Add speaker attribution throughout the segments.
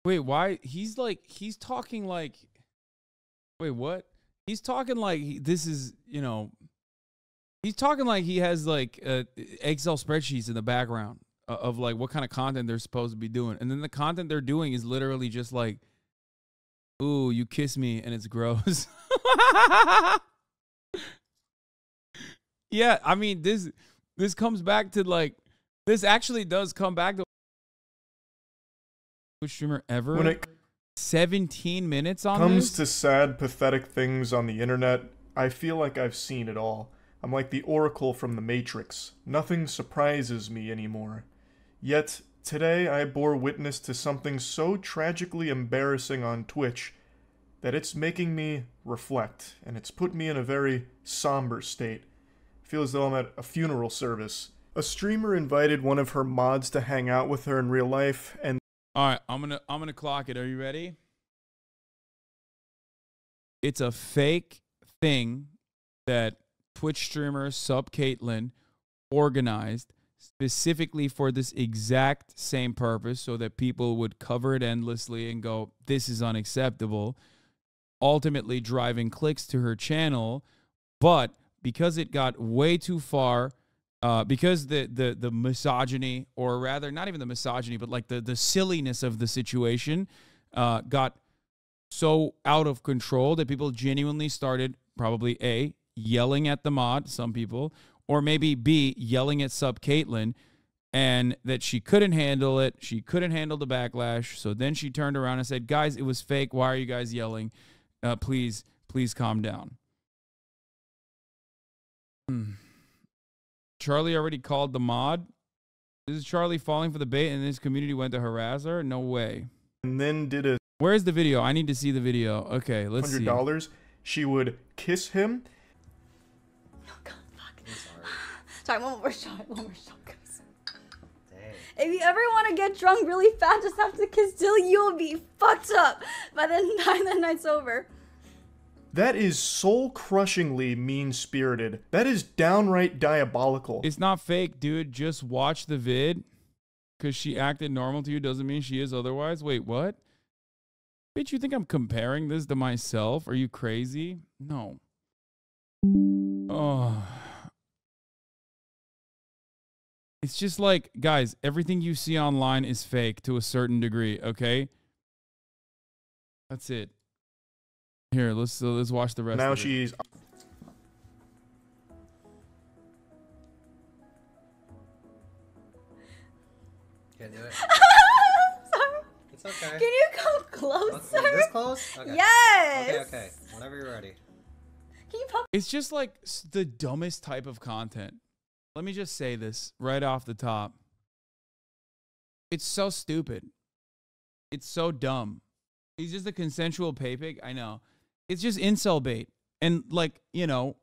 Speaker 1: Wait, why? He's talking like, wait, what? He's talking like this is, you know, he's talking like he has like Excel spreadsheets in the background of like what kind of content they're supposed to be doing. And then the content they're doing is literally just like, ooh, you kiss me and it's gross. Yeah, I mean, this comes back to like, this actually does come back to which streamer ever.
Speaker 2: When it
Speaker 1: 17 minutes on
Speaker 2: comes
Speaker 1: this?
Speaker 2: to sad, pathetic things on the internet, I feel like I've seen it all. I'm like the Oracle from the Matrix. Nothing surprises me anymore. Yet, today I bore witness to something so tragically embarrassing on Twitch that it's making me reflect, and it's put me in a very somber state. I feel as though I'm at a funeral service. A streamer invited one of her mods to hang out with her in real life, and
Speaker 1: all right, I'm gonna clock it. Are you ready? It's a fake thing that Twitch streamer SupCaitlin organized specifically for this exact same purpose, so that people would cover it endlessly and go, "This is unacceptable," ultimately driving clicks to her channel. But because it got way too far, because the misogyny, or rather not even the misogyny, but like the silliness of the situation got so out of control that people genuinely started probably A, yelling at the mod, some people, or maybe B, yelling at SupCaitlin, and that she couldn't handle it. She couldn't handle the backlash. So then she turned around and said, "Guys, it was fake. Why are you guys yelling? Please calm down." Charlie already called the mod. This is Charlie falling for the bait, and this community went to harass her? No way.
Speaker 2: And then did a
Speaker 1: Where's the video? I need to see the video. Okay, let's see.
Speaker 2: $100. She would kiss him.
Speaker 3: Oh God, fuck. I'm sorry, one more shot, guys.
Speaker 4: Dang.
Speaker 3: If you ever want to get drunk really fast, just have to kiss till you'll be fucked up by the time the night's over.
Speaker 2: That is soul-crushingly mean-spirited. That is downright diabolical.
Speaker 1: It's not fake, dude. Just watch the vid. Because she acted normal to you doesn't mean she is otherwise. Wait, what? Bitch, you think I'm comparing this to myself? Are you crazy? No. Oh. It's just like, guys, everything you see online is fake to a certain degree, okay? That's it. Here, let's watch the rest
Speaker 2: now
Speaker 1: of it.
Speaker 2: she's...
Speaker 4: Can't do it.
Speaker 3: Sorry.
Speaker 4: It's okay.
Speaker 3: Can you come closer?
Speaker 4: This close? Okay.
Speaker 3: Yes.
Speaker 4: Okay. Whenever you're ready.
Speaker 3: Can you pop?
Speaker 1: It's just like the dumbest type of content. Let me just say this right off the top. It's so stupid. It's so dumb. He's just a consensual pay pig. I know. It's just incel bait. And like, you know,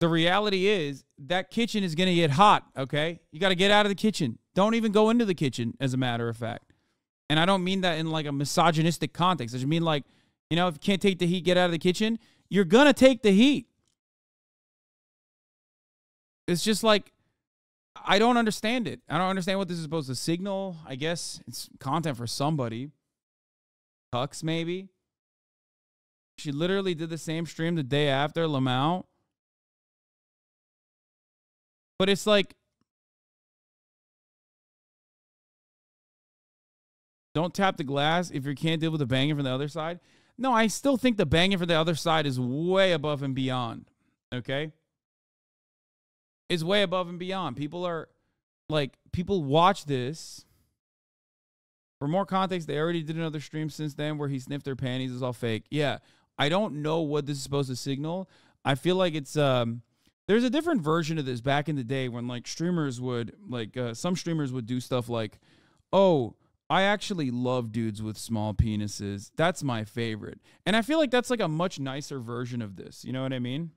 Speaker 1: the reality is that kitchen is going to get hot, okay? You got to get out of the kitchen. Don't even go into the kitchen, as a matter of fact. And I don't mean that in like a misogynistic context. I just mean like, you know, if you can't take the heat, get out of the kitchen. You're going to take the heat. It's just like, I don't understand it. I don't understand what this is supposed to signal. I guess it's content for somebody. Cucks, maybe. She literally did the same stream the day after Lamau. But it's like, don't tap the glass if you can't deal with the banging from the other side. No, I still think the banging from the other side is way above and beyond. Okay? It's way above and beyond. People are, like, people watch this. For more context, they already did another stream since then where he sniffed their panties. It's all fake. Yeah. I don't know what this is supposed to signal. I feel like it's, there's a different version of this back in the day when, like, streamers would, like, some streamers would do stuff like, oh, I actually love dudes with small penises. That's my favorite. And I feel like that's, like, a much nicer version of this. You know what I mean?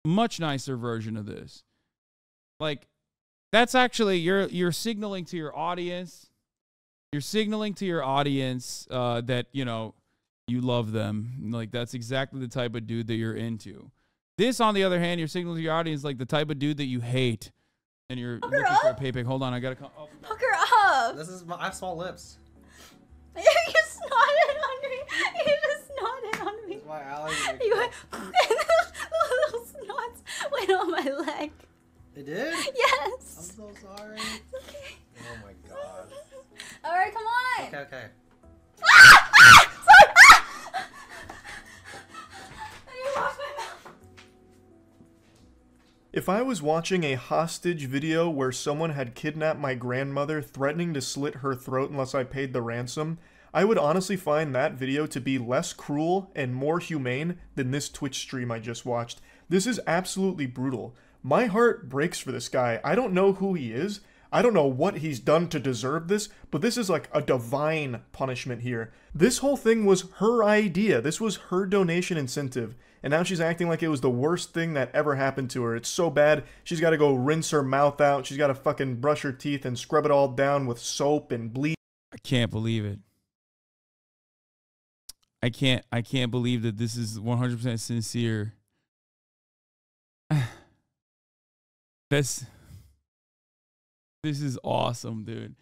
Speaker 1: Much nicer version of this. Like, that's actually, you're signaling to your audience. You're signaling to your audience that, you know, you love them. Like, that's exactly the type of dude that you're into. This, on the other hand, you're signaling to your audience like the type of dude that you hate. and you're
Speaker 3: Fuck
Speaker 1: looking
Speaker 3: her
Speaker 1: for a
Speaker 3: up.
Speaker 1: pay pic. Hold on, I gotta come. Oh.
Speaker 3: Fuck her up.
Speaker 4: This is my. I have small lips.
Speaker 3: You snotted on me. You just snotted on me.
Speaker 4: This is my allergy.
Speaker 3: You went, little snots went on my leg.
Speaker 4: It did? I'm
Speaker 3: Yes.
Speaker 4: so sorry.
Speaker 3: Okay.
Speaker 4: Oh my god.
Speaker 3: All right, come on.
Speaker 4: Okay, okay.
Speaker 3: Sorry. I need to wash my mouth.
Speaker 2: If I was watching a hostage video where someone had kidnapped my grandmother, threatening to slit her throat unless I paid the ransom, I would honestly find that video to be less cruel and more humane than this Twitch stream I just watched. This is absolutely brutal. My heart breaks for this guy. I don't know who he is. I don't know what he's done to deserve this, but this is like a divine punishment here. This whole thing was her idea. This was her donation incentive. And now she's acting like it was the worst thing that ever happened to her. It's so bad, she's got to go rinse her mouth out. She's got to fucking brush her teeth and scrub it all down with soap and bleach.
Speaker 1: I can't believe it. I can't believe that this is 100% sincere. This is awesome, dude.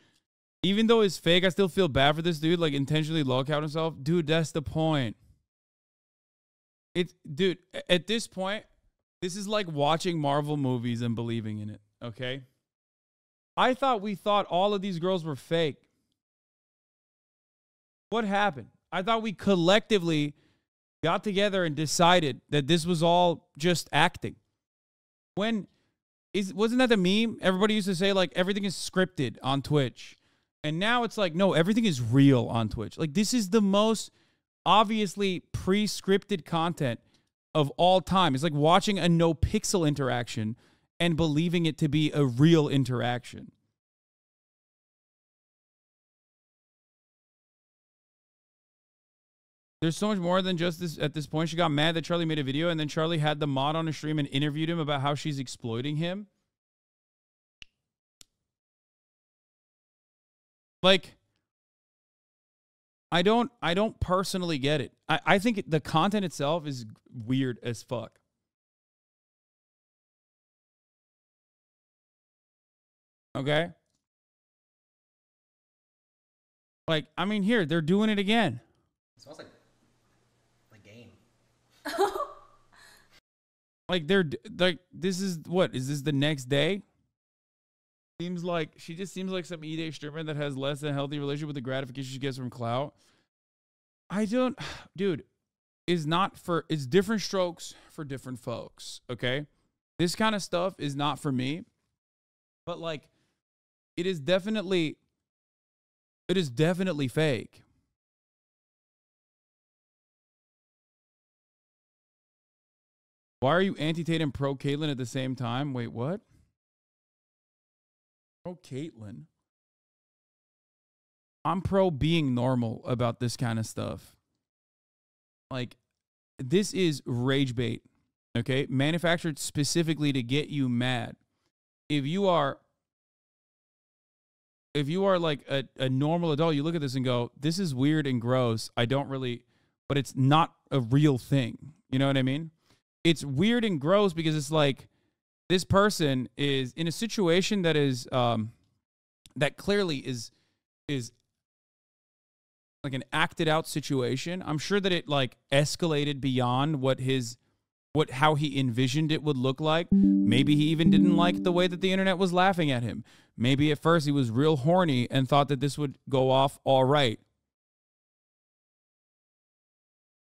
Speaker 1: Even though it's fake, I still feel bad for this dude, like intentionally log out himself. Dude, that's the point. Dude, at this point, this is like watching Marvel movies and believing in it, okay? We thought all of these girls were fake. What happened? I thought we collectively got together and decided that this was all just acting. Wasn't that the meme? Everybody used to say, like, everything is scripted on Twitch. And now it's like, no, everything is real on Twitch. Like, this is the most obviously pre-scripted content of all time. It's like watching a no-pixel interaction and believing it to be a real interaction. There's so much more than just this. At this point, she got mad that Charlie made a video, and then Charlie had the mod on a stream and interviewed him about how she's exploiting him. Like, I don't personally get it. I think the content itself is weird as fuck. Okay? Like, I mean, here, they're doing it again.
Speaker 4: It smells like game.
Speaker 1: Like, this is, what, is this the next day? She just seems like some E-Day streamer that has less than a healthy relationship with the gratification she gets from clout. Dude, it's different strokes for different folks, okay? This kind of stuff is not for me, but like, it is definitely fake. Why are you anti-Tate and pro-Caitlyn at the same time? Wait, what? Pro-Caitlyn? I'm pro being normal about this kind of stuff. Like, this is rage bait, okay? Manufactured specifically to get you mad. If you are like a normal adult, you look at this and go, this is weird and gross. But it's not a real thing. You know what I mean? It's weird and gross because it's like this person is in a situation that is that clearly is like an acted out situation. I'm sure that it like escalated beyond how he envisioned it would look like. Maybe he even didn't like the way that the internet was laughing at him. Maybe at first he was real horny and thought that this would go off all right.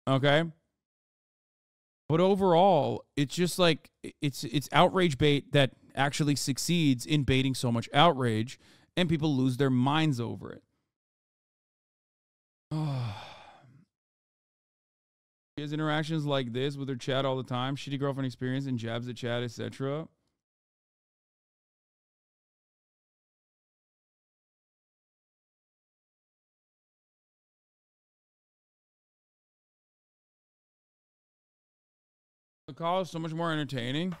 Speaker 1: Okay? But overall, it's just like it's outrage bait that actually succeeds in baiting so much outrage, and people lose their minds over it. She has interactions like this with her chat all the time. Shitty girlfriend experience and jabs at chat, etc. The call is so much more entertaining.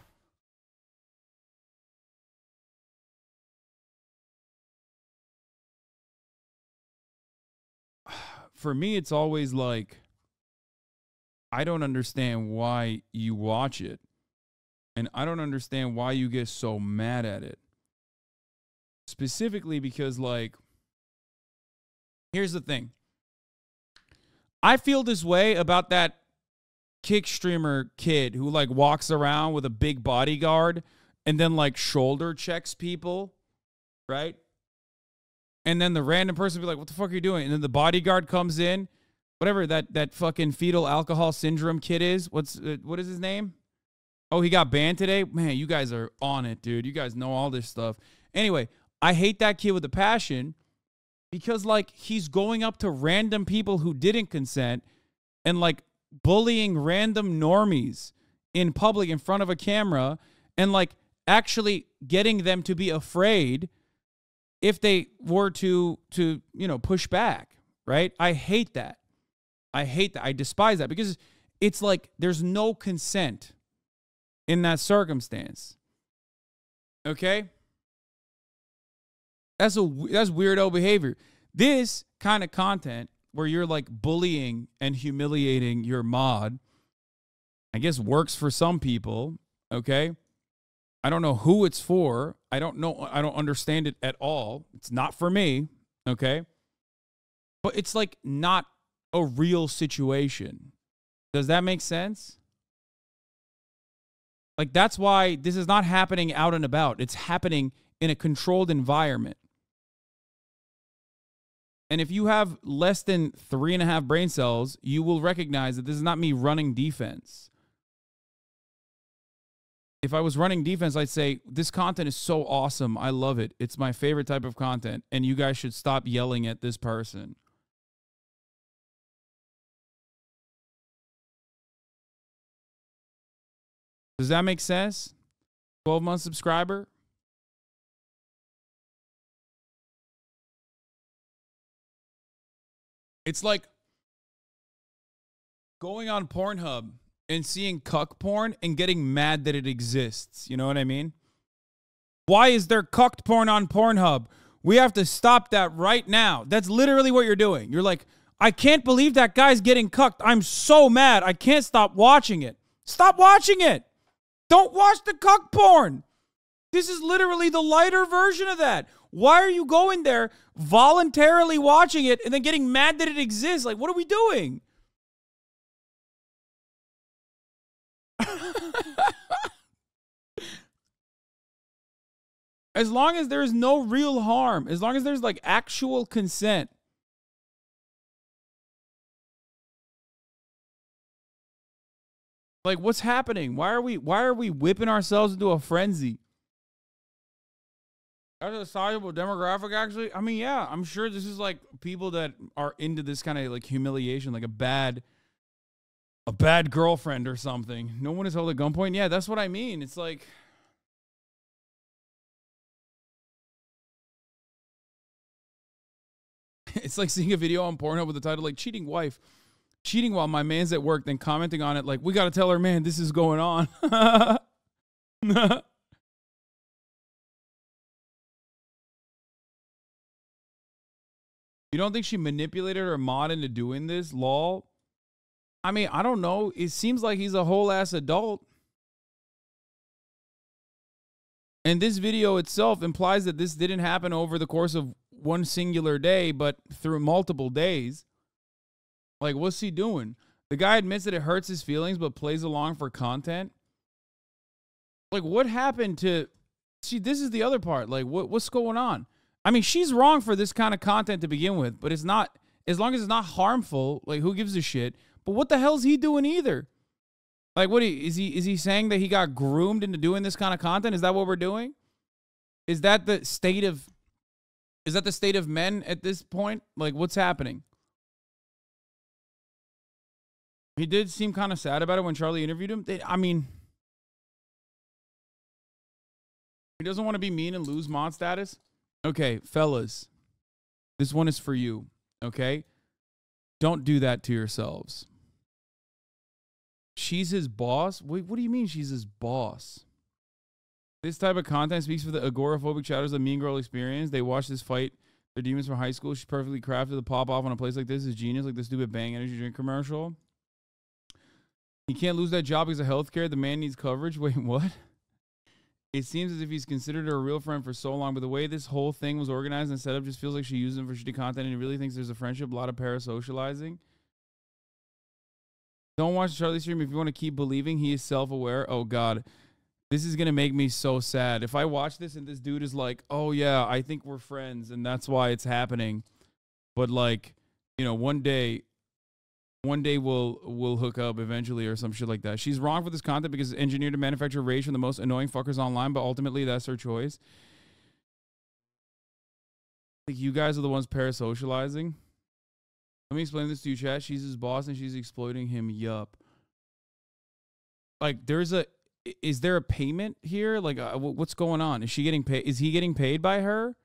Speaker 1: For me, it's always like, I don't understand why you watch it. And I don't understand why you get so mad at it. specifically because, like, here's the thing. I feel this way about that kick streamer kid who, like, walks around with a big bodyguard and then, like, shoulder checks people, right? And then the random person will be like, what the fuck are you doing? And then the bodyguard comes in. Whatever that fucking fetal alcohol syndrome kid is. What is his name? Oh, he got banned today? Man, you guys are on it, dude. You guys know all this stuff. Anyway, I hate that kid with a passion because, like, he's going up to random people who didn't consent and, like, bullying random normies in public in front of a camera and, like, actually getting them to be afraid if they were to you know, push back, right? I hate that. I hate that. I despise that because it's like there's no consent in that circumstance. Okay? That's weirdo behavior. This kind of content where you're like bullying and humiliating your mod, I guess works for some people, okay? I don't know who it's for. I don't understand it at all. It's not for me, okay? But it's like not a real situation. Does that make sense? Like, that's why this is not happening out and about. It's happening in a controlled environment. And if you have less than 3.5 brain cells, you will recognize that this is not me running defense. If I was running defense, I'd say, this content is so awesome. I love it. It's my favorite type of content. And you guys should stop yelling at this person. Does that make sense? 12-month subscriber? It's like going on Pornhub and seeing cuck porn and getting mad that it exists. You know what I mean? Why is there cucked porn on Pornhub? We have to stop that right now. That's literally what you're doing. You're like, I can't believe that guy's getting cucked. I'm so mad. I can't stop watching it. Stop watching it. Don't watch the cuck porn. This is literally the lighter version of that. Why are you going there, voluntarily watching it, and then getting mad that it exists? Like, what are we doing? As long as there's no real harm, as long as there's, like, actual consent. Like, what's happening? Why are we whipping ourselves into a frenzy? That's a sizable demographic, actually. I mean, yeah, I'm sure this is like people that are into this kind of like humiliation, like a bad girlfriend or something. No one is held at gunpoint. Yeah, that's what I mean. It's like, it's like seeing a video on Pornhub with the title like "Cheating Wife." Cheating while my man's at work, then commenting on it like, we got to tell her, man, this is going on. You don't think she manipulated her mod into doing this? Lol. I mean, I don't know. It seems like he's a whole ass adult. And this video itself implies that this didn't happen over the course of one singular day, but through multiple days. Like, what's he doing? The guy admits that it hurts his feelings, but plays along for content. Like, what happened to... See, this is the other part. Like, what's going on? I mean, she's wrong for this kind of content to begin with, but it's not... As long as it's not harmful, like, who gives a shit? But what the hell's he doing either? Like, what is he saying that he got groomed into doing this kind of content? Is that what we're doing? Is that the state of... Is that the state of men at this point? Like, what's happening? He did seem kind of sad about it when Charlie interviewed him. I mean, he doesn't want to be mean and lose mod status. Okay, fellas, this one is for you, okay? Don't do that to yourselves. She's his boss? Wait, what do you mean she's his boss? This type of content speaks for the agoraphobic chatters of Mean Girl experience. They watch this fight their demons from high school. She's perfectly crafted. The pop off on a place like this is genius, like the stupid Bang energy drink commercial. He can't lose that job because of healthcare. The man needs coverage. Wait, what? It seems as if he's considered her a real friend for so long, but the way this whole thing was organized and set up just feels like she used him for shitty content, and he really thinks there's a friendship, a lot of parasocializing. Don't watch Charlie stream if you want to keep believing he is self-aware. Oh, God. This is going to make me so sad. If I watch this and this dude is like, oh, yeah, I think we're friends, and that's why it's happening. But, like, you know, one day we'll hook up eventually or some shit like that. She's wrong for this content because it's engineered to manufacture rage from the most annoying fuckers online, but ultimately that's her choice. I think you guys are the ones parasocializing. Let me explain this to you, chat. She's his boss and she's exploiting him. Yup. Like, is there a payment here? Like, what's going on? Is she getting paid? Is he getting paid by her?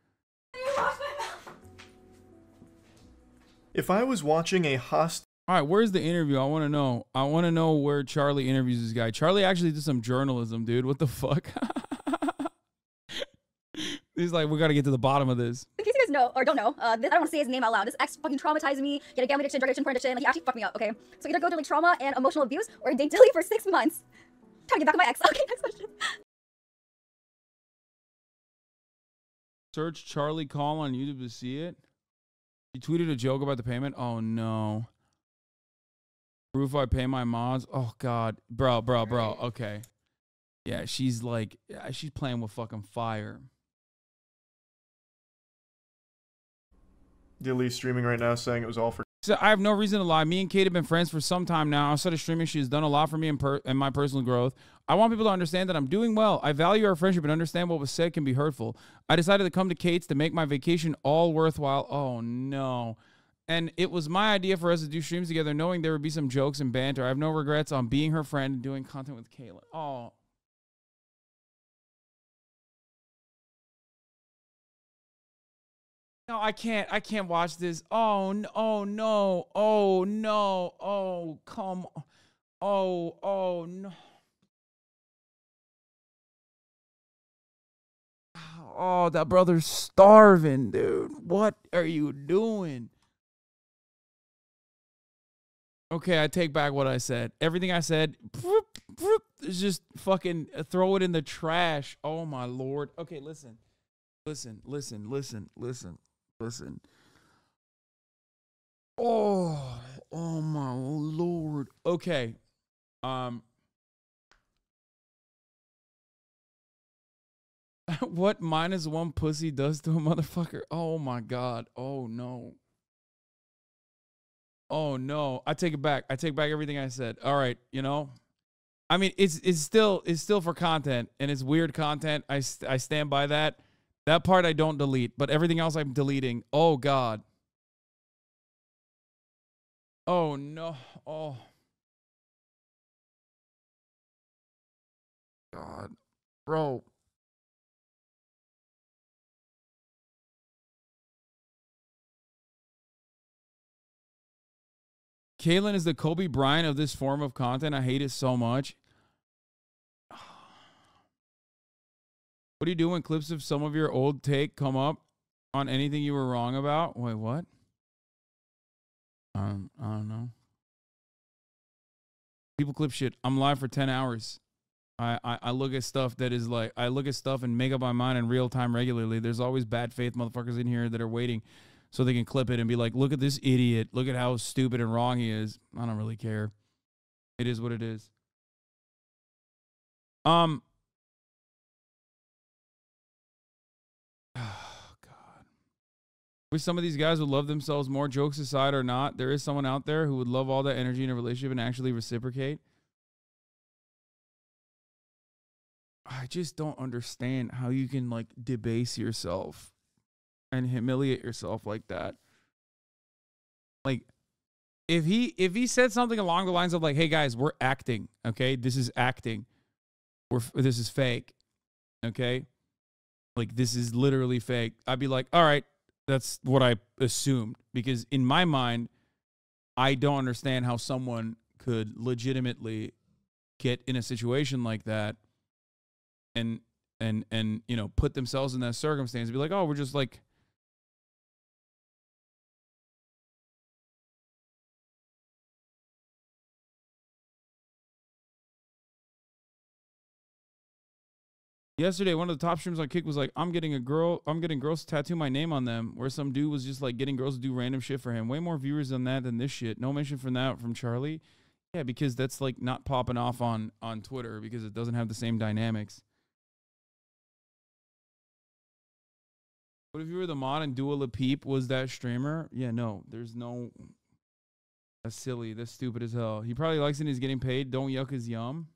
Speaker 2: If I was watching a hostile...
Speaker 1: All right, where's the interview? I want to know. I want to know where Charlie interviews this guy. Charlie actually did some journalism, dude. What the fuck? He's like, we got to get to the bottom of this.
Speaker 3: In case you guys know, or don't know, I don't want to say his name out loud. This ex fucking traumatized me. He had a gambling addiction, drug addiction, porn addiction. Like, he actually fucked me up, okay? So either go through like trauma and emotional abuse, or date Dilly for 6 months. Trying to get back with my ex. Okay, next question.
Speaker 1: Search Charlie Call on YouTube to see it. He tweeted a joke about the payment. Oh, no. Proof I pay my mods. Oh, God. Bro. Okay. Yeah, she's like, she's playing with fucking fire.
Speaker 2: Dilly's streaming right now saying it was all for...
Speaker 1: So I have no reason to lie. Me and Kate have been friends for some time now. Outside of streaming, she has done a lot for me and my personal growth. I want people to understand that I'm doing well. I value our friendship and understand what was said can be hurtful. I decided to come to Kate's to make my vacation all worthwhile. Oh, no. And it was my idea for us to do streams together, knowing there would be some jokes and banter. I have no regrets on being her friend and doing content with Kayla. Oh. No, I can't watch this. Oh, no, oh, no. Oh, no. Oh, come on. Oh, no. Oh, that brother's starving, dude. What are you doing? Okay, I take back what I said. Everything I said is just fucking throw it in the trash. Oh, my Lord. Okay, listen. Oh my Lord. Okay. What -1 pussy does to a motherfucker? Oh my God. Oh no. Oh no. I take it back. I take back everything I said. All right, you know. I mean, it's still for content, and it's weird content. I stand by that. That part I don't delete, but everything else I'm deleting. Oh, God. Oh, no. Oh. God. Bro. Caitlyn is the Kobe Bryant of this form of content. I hate it so much. What do you do when clips of some of your old take come up on anything you were wrong about? Wait, what? I don't know. People clip shit. I'm live for 10 hours. I look at stuff that is like, I look at stuff and make up my mind in real time regularly. There's always bad faith motherfuckers in here that are waiting so they can clip it and be like, look at this idiot. Look at how stupid and wrong he is. I don't really care. It is what it is. Wish some of these guys would love themselves more, jokes aside or not. There is someone out there who would love all that energy in a relationship and actually reciprocate. I just don't understand how you can like debase yourself and humiliate yourself like that. Like if he said something along the lines of like, hey guys, we're acting, okay? This is acting. This is fake. Okay? Like this is literally fake. I'd be like, all right. That's what I assumed, because in my mind, I don't understand how someone could legitimately get in a situation like that and you know, put themselves in that circumstance and be like, oh, we're just like, Yesterday, one of the top streamers on Kick was like, I'm getting girls to tattoo my name on them, where some dude was just like getting girls to do random shit for him. Way more viewers on that than this shit. No mention from that from Charlie. Yeah, because that's like not popping off on Twitter because it doesn't have the same dynamics. What if you were the mod and Dua Lipa was that streamer? Yeah, no, there's no. That's silly. That's stupid as hell. He probably likes it and he's getting paid. Don't yuck his yum.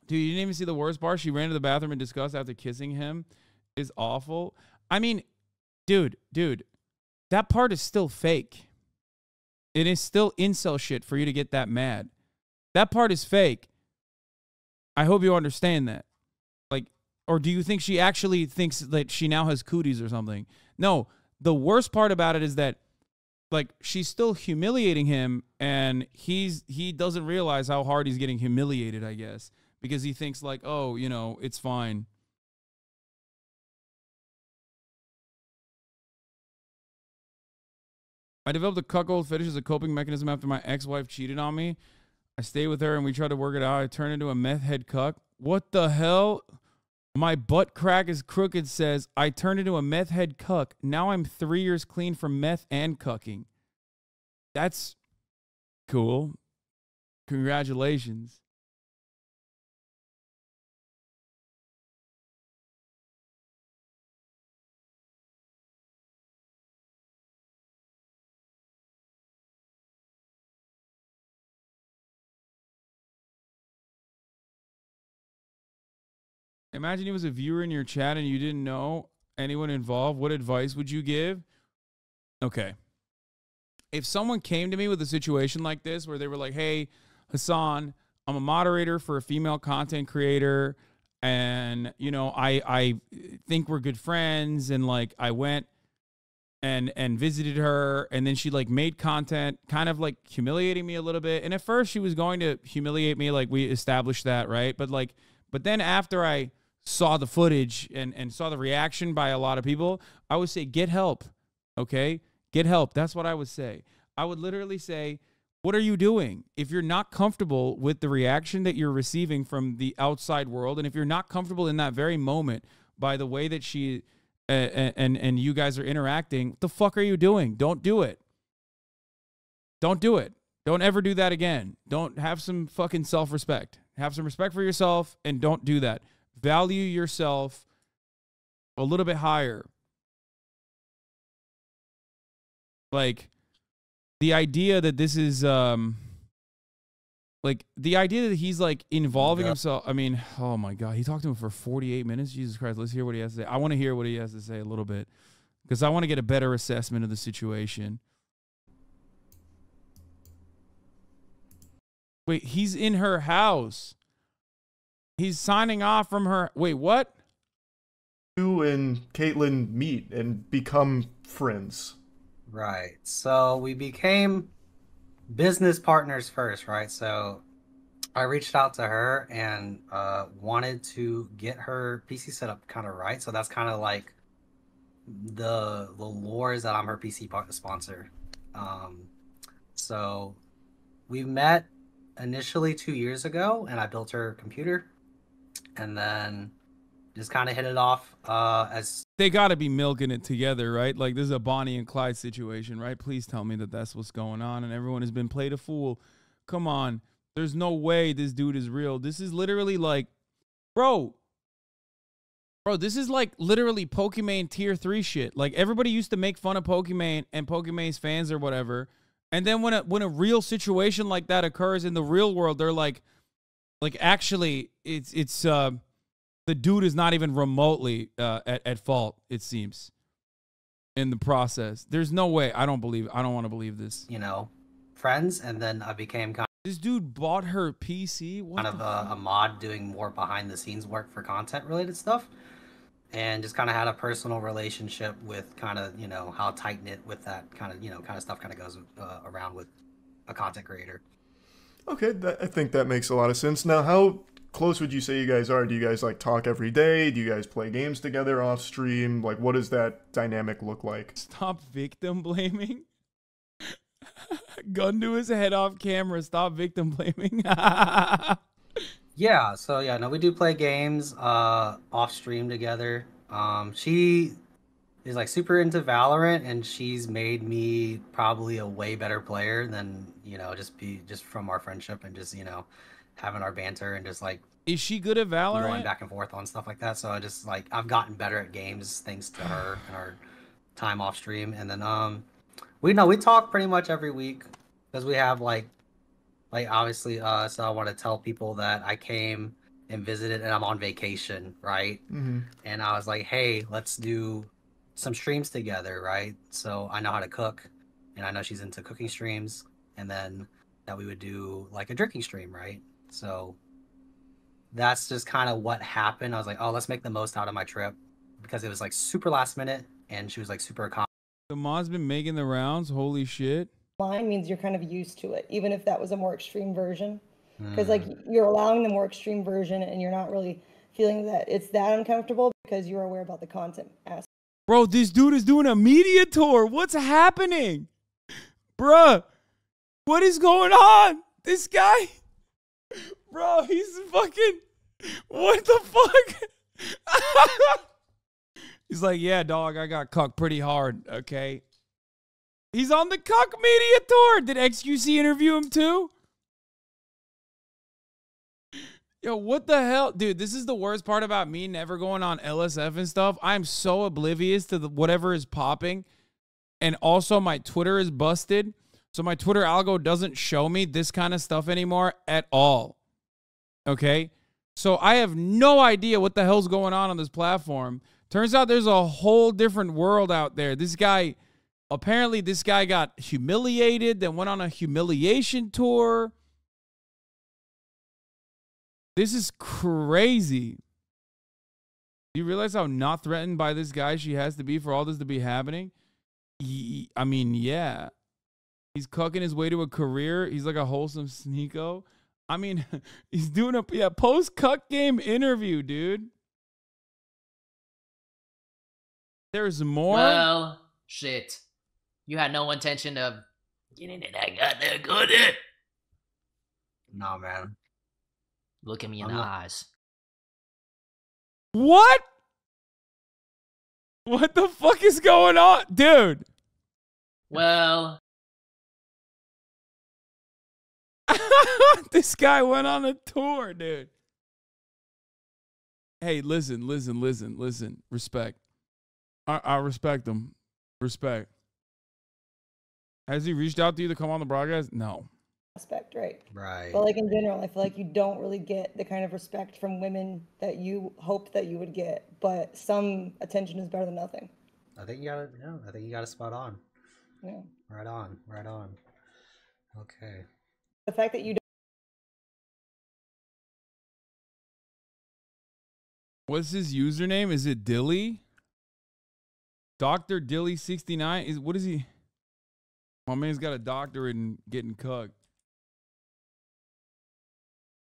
Speaker 1: Dude, you didn't even see the worst part? She ran to the bathroom in disgust after kissing him. Is awful. I mean, dude, that part is still fake. It is still incel shit for you to get that mad. That part is fake. I hope you understand that. Like, or do you think she actually thinks that she now has cooties or something? No, the worst part about it is that, like, she's still humiliating him, and he doesn't realize how hard he's getting humiliated, I guess, because he thinks like, oh, you know, it's fine. I developed a cuckold fetish as a coping mechanism after my ex-wife cheated on me. I stayed with her and we tried to work it out. I turned into a meth head cuck. What the hell? My butt crack is crooked says, I turned into a meth head cuck. Now I'm 3 years clean from meth and cucking. That's cool. Congratulations. Imagine he was a viewer in your chat and you didn't know anyone involved. What advice would you give? Okay. If someone came to me with a situation like this where they were like, hey, Hasan, I'm a moderator for a female content creator and, you know, I think we're good friends and, like, I went and visited her and then she, like, made content kind of, like, humiliating me a little bit. And at first she was going to humiliate me, like, we established that, right? But then after I saw the footage and saw the reaction by a lot of people, I would say, get help, okay? Get help. That's what I would say. I would literally say, what are you doing? If you're not comfortable with the reaction that you're receiving from the outside world, and if you're not comfortable in that very moment by the way that she and you guys are interacting, what the fuck are you doing? Don't do it. Don't do it. Don't ever do that again. Don't have some fucking self-respect. Have some respect for yourself and don't do that. Value yourself a little bit higher. Like, the idea that this is, like, the idea that he's, like, involving himself. I mean, oh my God. He talked to him for 48 minutes. Jesus Christ. Let's hear what he has to say. I want to hear what he has to say a little bit because I want to get a better assessment of the situation. Wait, he's in her house. He's signing off from her. Wait, what?
Speaker 2: You and Caitlin meet and become friends.
Speaker 4: Right. So we became business partners first, right? So I reached out to her and wanted to get her PC set up kind of right. So that's kind of like the lore is that I'm her PC sponsor. So we met initially 2 years ago and I built her computer and then just kind of hit it off as
Speaker 1: they got to be milking it together, right? Like, this is a Bonnie and Clyde situation, right? Please tell me that that's what's going on and everyone has been played a fool. Come on. There's no way this dude is real. This is literally like, bro, this is like literally Pokemon tier 3 shit. Like, everybody used to make fun of Pokemon and Pokemon's fans or whatever. And then when a real situation like that occurs in the real world, they're like actually it's the dude is not even remotely at fault, it seems, in the process. There's no way. I don't want to believe this.
Speaker 4: You know, friends, and then I became
Speaker 1: this dude bought her PC? What
Speaker 4: kind of a mod doing more behind the scenes work for content related stuff. And just kind of had a personal relationship with kind of, you know, how tight knit with that kind of, you know, kind of stuff kind of goes around with a content creator.
Speaker 2: Okay, I think that makes a lot of sense. Now, how close would you say you guys are? Do you guys, like, talk every day? Do you guys play games together off stream? Like, what does that dynamic look like?
Speaker 1: Stop victim blaming. Gun to his head off camera. Stop victim blaming.
Speaker 4: Yeah, so yeah, no, we do play games off stream together. She is like super into Valorant, and she's made me probably a way better player than, you know, just from our friendship and just, you know, having our banter and just like
Speaker 1: Is she good at
Speaker 4: going
Speaker 1: Valorant?
Speaker 4: back and forth on stuff like that. So I just like I've gotten better at games thanks to her and our time off stream. And then we talk pretty much every week because we have like obviously so I want to tell people that I came and visited and I'm on vacation, right?
Speaker 2: Mm-hmm.
Speaker 4: And I was like, hey, let's do some streams together, right? So I know how to cook, and I know she's into cooking streams, and then that we would do like a drinking stream, right? So that's just kind of what happened. I was like, oh, let's make the most out of my trip because it was like super last minute, and she was like super accommodating.
Speaker 1: The mod's been making the rounds. Holy shit.
Speaker 5: Line means you're kind of used to it, even if that was a more extreme version. Because like you're allowing the more extreme version, and you're not really feeling that it's that uncomfortable because you're aware about the content aspect.
Speaker 1: Bro, this dude is doing a media tour. What's happening? Bruh, what is going on? This guy? Bro, he's fucking... What the fuck? He's like, yeah, dog, I got cucked pretty hard, okay? He's on the cuck media tour. Did XQC interview him too? Yo, what the hell? Dude, this is the worst part about me never going on LSF and stuff. I'm so oblivious to whatever is popping. And also my Twitter is busted. So my Twitter algo doesn't show me this kind of stuff anymore at all. Okay? So I have no idea what the hell's going on this platform. Turns out there's a whole different world out there. Apparently this guy got humiliated, then went on a humiliation tour. This is crazy. Do you realize how not threatened by this guy she has to be for all this to be happening? I mean, yeah. He's cucking his way to a career. He's like a wholesome sneako. I mean, he's doing a post-cuck game interview, dude. There's more.
Speaker 6: Well, shit. You had no intention of getting it that goddamn good.
Speaker 4: No, man.
Speaker 6: Look at me in the eyes.
Speaker 1: What? What the fuck is going on? Dude.
Speaker 6: Well.
Speaker 1: This guy went on a tour, dude. Hey, listen. Respect. I respect him. Respect. Has he reached out to you to come on the broadcast? No.
Speaker 5: Aspect, right?
Speaker 4: Right.
Speaker 5: But like in general, I feel like you don't really get the kind of respect from women that you hoped that you would get. But some attention is better than nothing.
Speaker 4: I think you got it spot on.
Speaker 5: Yeah.
Speaker 4: Right on. Okay.
Speaker 5: The fact that you
Speaker 1: What's his username? Is it Dilly? Dr. Dilly 69? What is he? My man's got a doctorate in getting cucked.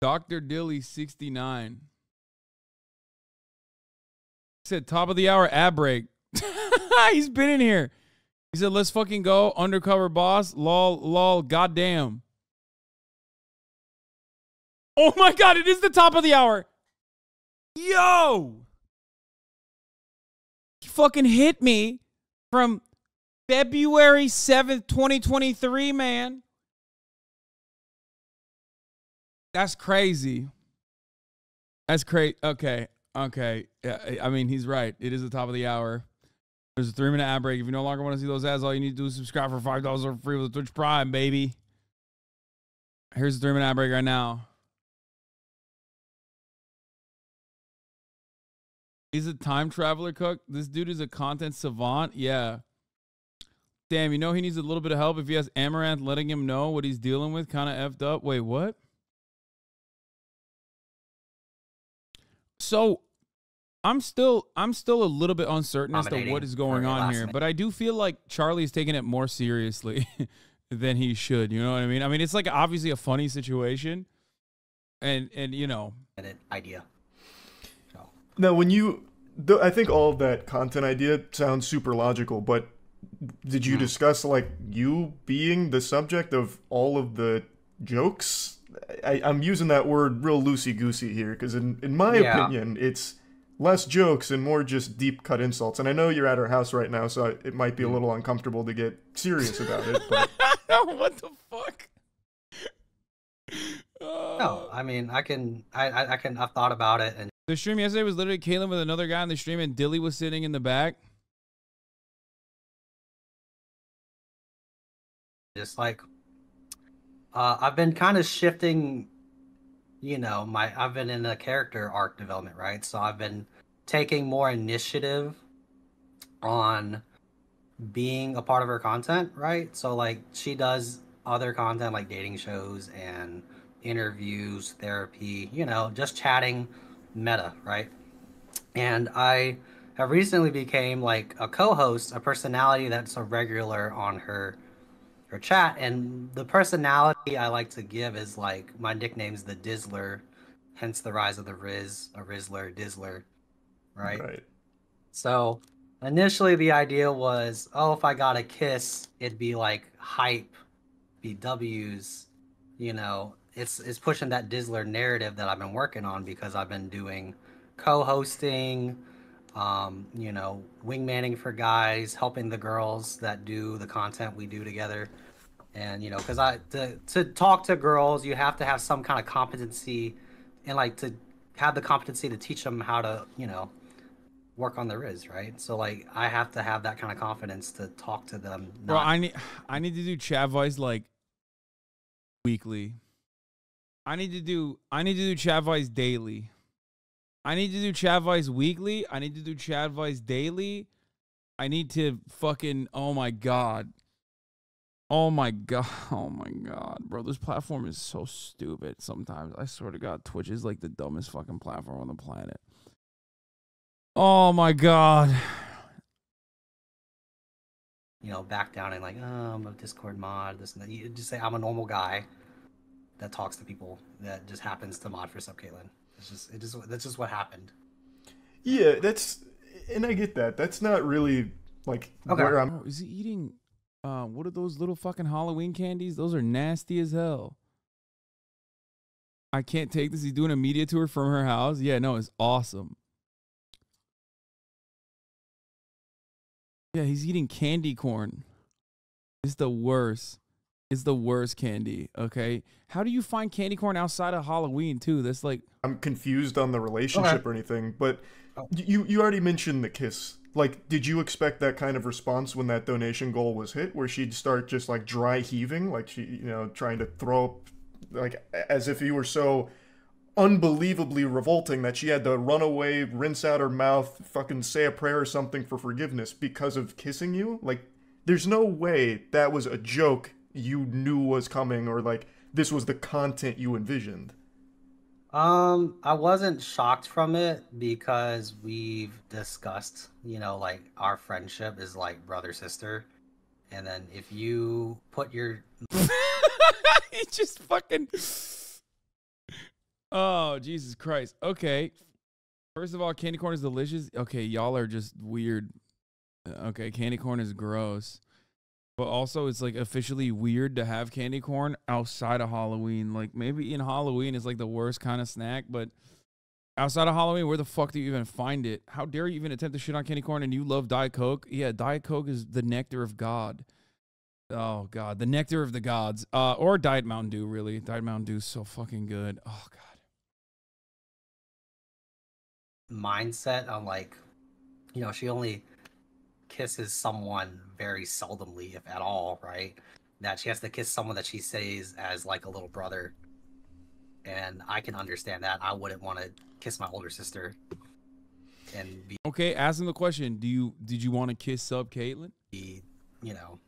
Speaker 1: Dr. Dilly 69. He said top of the hour ad break. He's been in here. He said, let's fucking go. Undercover boss. Lol, goddamn. Oh my God, it is the top of the hour. Yo! He fucking hit me from February 7th, 2023, man. That's crazy. That's crazy. Okay. Yeah, I mean, he's right. It is the top of the hour. There's a 3-minute ad break. If you no longer want to see those ads, all you need to do is subscribe for $5 or free with Twitch Prime, baby. Here's the 3-minute ad break right now. He's a time traveler cook. This dude is a content savant. Yeah. Damn, you know he needs a little bit of help if he has Amaranth letting him know what he's dealing with. Kind of effed up. Wait, what? So I'm still a little bit uncertain as to what is going on here, but I do feel like Charlie's taking it more seriously than he should. You know what I mean? I mean, it's like obviously a funny situation, and you know,
Speaker 4: idea.
Speaker 2: Now, I think all of that content idea sounds super logical, but did you discuss like you being the subject of all of the jokes? I'm using that word real loosey goosey here because in my opinion, it's less jokes and more just deep cut insults. And I know you're at her house right now, so it might be a little uncomfortable to get serious about it. But...
Speaker 1: What the fuck?
Speaker 4: No, I mean, I've thought about it. And
Speaker 1: the stream yesterday was literally Caitlin with another guy on the stream, and Dilly was sitting in the back.
Speaker 4: just like, I've been kind of shifting, you know, I've been in a character arc development, right? So I've been taking more initiative on being a part of her content, right? So like she does other content like dating shows and interviews, therapy, you know, just chatting meta, right? And I have recently became like a co-host, a personality that's a regular on her chat. And the personality I like to give is like, my nickname's the Dizzler, hence the rise of the Riz, a Rizzler, Dizzler, right? So initially the idea was, oh, if I got a kiss, it'd be like hype, be W's, you know, it's pushing that Dizzler narrative that I've been working on because I've been doing co-hosting, you know, wingmanning for guys, helping the girls that do the content we do together. And, you know, because to talk to girls, you have to have some kind of competency and like to have the competency to teach them how to, you know, work on the Riz, right? So like I have to have that kind of confidence to talk to them.
Speaker 1: Bro, I need to do chat voice like weekly. I need to do chat voice daily. I need to do chat voice weekly. I need to do chat voice daily. I need to fucking, oh my god. Oh my god. Oh my god. Bro, this platform is so stupid sometimes. I swear to God, Twitch is like the dumbest fucking platform on the planet. Oh my god.
Speaker 4: You know, back down and like, oh, I'm a Discord mod, this and that. You just say I'm a normal guy that talks to people that just happens to mod for SupCaitlin. That's just what happened.
Speaker 2: Yeah, and I get that. That's not really like where I'm.
Speaker 1: Oh, is he eating? What are those little fucking Halloween candies? Those are nasty as hell. I can't take this. He's doing a media tour from her house. Yeah, no, it's awesome. Yeah, he's eating candy corn. It's the worst. It's the worst candy, okay? How do you find candy corn outside of Halloween, too? That's like...
Speaker 2: I'm confused on the relationship or anything, but you already mentioned the kiss. Like, did you expect that kind of response when that donation goal was hit, where she'd start just, like, dry heaving? Like, she, you know, trying to throw up, like, as if you were so unbelievably revolting that she had to run away, rinse out her mouth, fucking say a prayer or something for forgiveness because of kissing you? Like, there's no way that was a joke you knew was coming, or like this was the content you envisioned.
Speaker 4: I wasn't shocked from it because we've discussed, you know, like our friendship is like brother sister, and then if you put your
Speaker 1: he just fucking oh Jesus Christ. Okay, first of all, candy corn is delicious. Okay, y'all are just weird. Okay, candy corn is gross. But also, it's like officially weird to have candy corn outside of Halloween. Like maybe in Halloween is like the worst kind of snack, but outside of Halloween, where the fuck do you even find it? How dare you even attempt to shit on candy corn and you love Diet Coke? Yeah, Diet Coke is the nectar of God. Oh God, the nectar of the gods. Or Diet Mountain Dew, really. Diet Mountain Dew is so fucking good. Oh God.
Speaker 4: Mindset on like, you know, she only kisses someone very seldomly, if at all, right? That she has to kiss someone that she sees as like a little brother, and I can understand that. I wouldn't want to kiss my older sister and be
Speaker 1: okay. Ask him the question: did you want to kiss SupCaitlin?
Speaker 4: You know,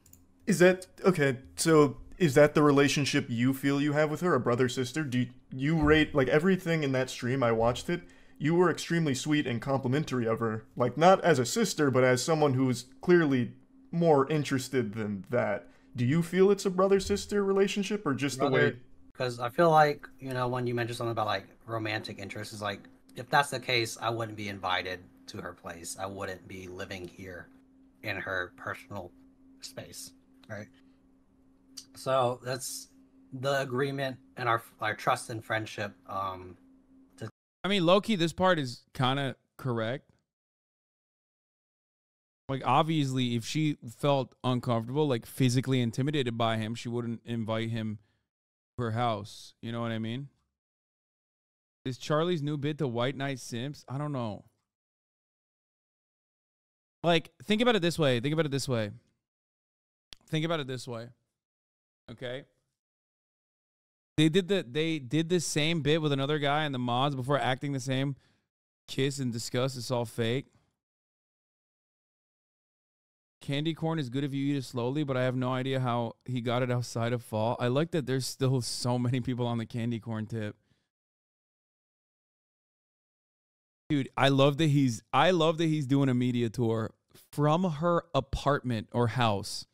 Speaker 2: is that okay? So is that the relationship you feel you have with her, a brother sister? Do you rate like everything in that stream? I watched it. You were extremely sweet and complimentary of her, like not as a sister, but as someone who's clearly more interested than that. Do you feel it's a brother-sister relationship, or just the way?
Speaker 4: Because I feel like, you know, when you mentioned something about like romantic interest, is like, if that's the case, I wouldn't be invited to her place. I wouldn't be living here in her personal space, right? So that's the agreement and our trust and friendship.
Speaker 1: I mean, low-key, this part is kind of correct. Like, obviously, if she felt uncomfortable, like physically intimidated by him, she wouldn't invite him to her house. You know what I mean? Is Charlie's new bit the White Knight Simps? I don't know. Like, think about it this way. Think about it this way. Think about it this way. Okay? They did the same bit with another guy in the mods before acting the same. Kiss and discuss. It's all fake. Candy corn is good if you eat it slowly, but I have no idea how he got it outside of fall. I like that there's still so many people on the candy corn tip. Dude, I love that he's doing a media tour from her apartment or house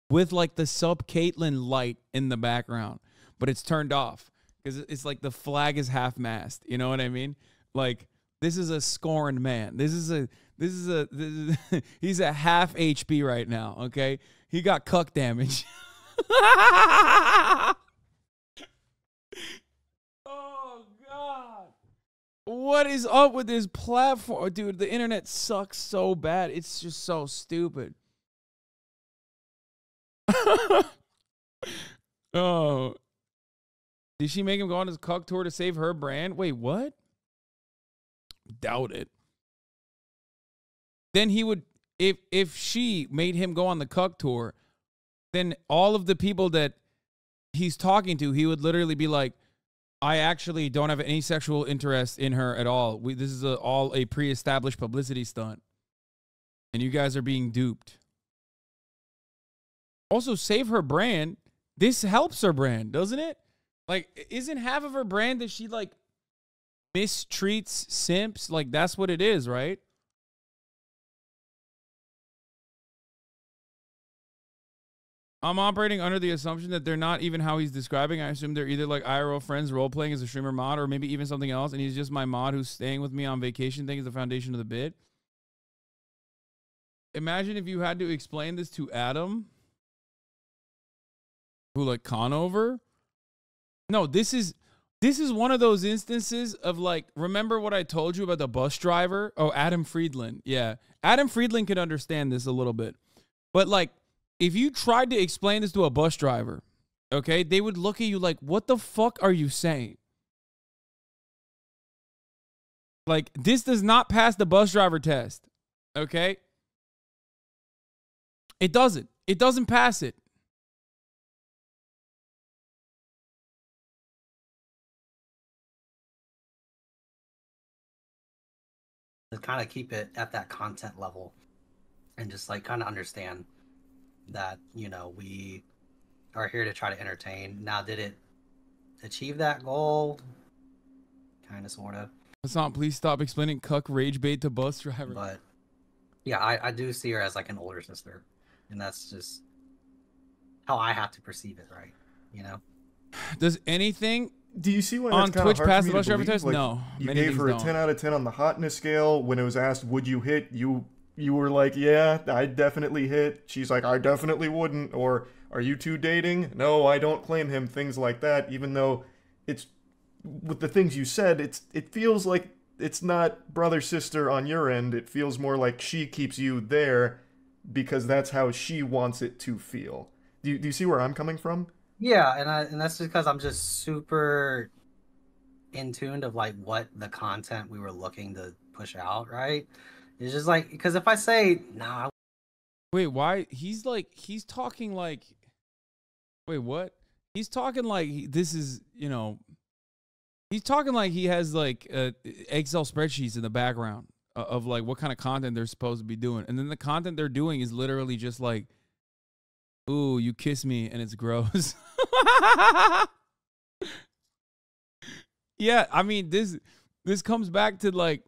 Speaker 1: with like the SupCaitlin light in the background, but it's turned off because it's like the flag is half mast. You know what I mean? Like, this is a scorned man. He's at half HP right now. Okay, he got cuck damage. Oh God. What is up with this platform? Dude, the internet sucks so bad. It's just so stupid. Oh. Did she make him go on his cuck tour to save her brand? Wait, what? Doubt it. Then he would, if she made him go on the cuck tour, then all of the people that he's talking to, he would literally be like, I actually don't have any sexual interest in her at all. This is all a pre-established publicity stunt. And you guys are being duped. Also, save her brand. This helps her brand, doesn't it? Like, isn't half of her brand that she, like, mistreats simps? Like, that's what it is, right? I'm operating under the assumption that they're not even how he's describing. I assume they're either like IRL friends role-playing as a streamer mod or maybe even something else, and he's just my mod who's staying with me on vacation thing is the foundation of the bit. Imagine if you had to explain this to Adam, who like Conover. No, this is one of those instances of like, remember what I told you about the bus driver? Oh, Adam Friedland. Yeah. Adam Friedland could understand this a little bit. But like, if you tried to explain this to a bus driver, okay, they would look at you like, what the fuck are you saying? Like, this does not pass the bus driver test, okay? It doesn't. It doesn't pass it.
Speaker 4: To kind of keep it at that content level and just like kind of understand that, you know, we are here to try to entertain. Now, did it achieve that goal? Kind of, sort of.
Speaker 1: Hasan, please stop explaining cuck rage bait to bus driver.
Speaker 4: But yeah, I do see her as like an older sister, and that's just how I have to perceive it, right? You know.
Speaker 1: Does anything
Speaker 2: Do you see why
Speaker 1: on
Speaker 2: that's
Speaker 1: Twitch
Speaker 2: hard
Speaker 1: pass
Speaker 2: for
Speaker 1: the
Speaker 2: me
Speaker 1: bus
Speaker 2: to
Speaker 1: driver
Speaker 2: believe?
Speaker 1: test?
Speaker 2: Like,
Speaker 1: No,
Speaker 2: you
Speaker 1: many
Speaker 2: gave
Speaker 1: things
Speaker 2: her a
Speaker 1: don't.
Speaker 2: 10 out of 10 on the hotness scale. When it was asked, would you hit, you were like, yeah, I'd definitely hit. She's like, I definitely wouldn't. Or, are you two dating? No, I don't claim him. Things like that. Even though it's, with the things you said, it feels like it's not brother-sister on your end. It feels more like she keeps you there because that's how she wants it to feel. Do you see where I'm coming from?
Speaker 4: Yeah, and that's just because I'm just super in tune of like what the content we were looking to push out, right? It's just like, because if I say nah,
Speaker 1: Wait, why? He's talking like, wait, what? He's talking like this is, you know, he's talking like he has like Excel spreadsheets in the background of like what kind of content they're supposed to be doing. And then the content they're doing is literally just like, ooh, you kiss me and it's gross. Yeah, I mean, this comes back to like,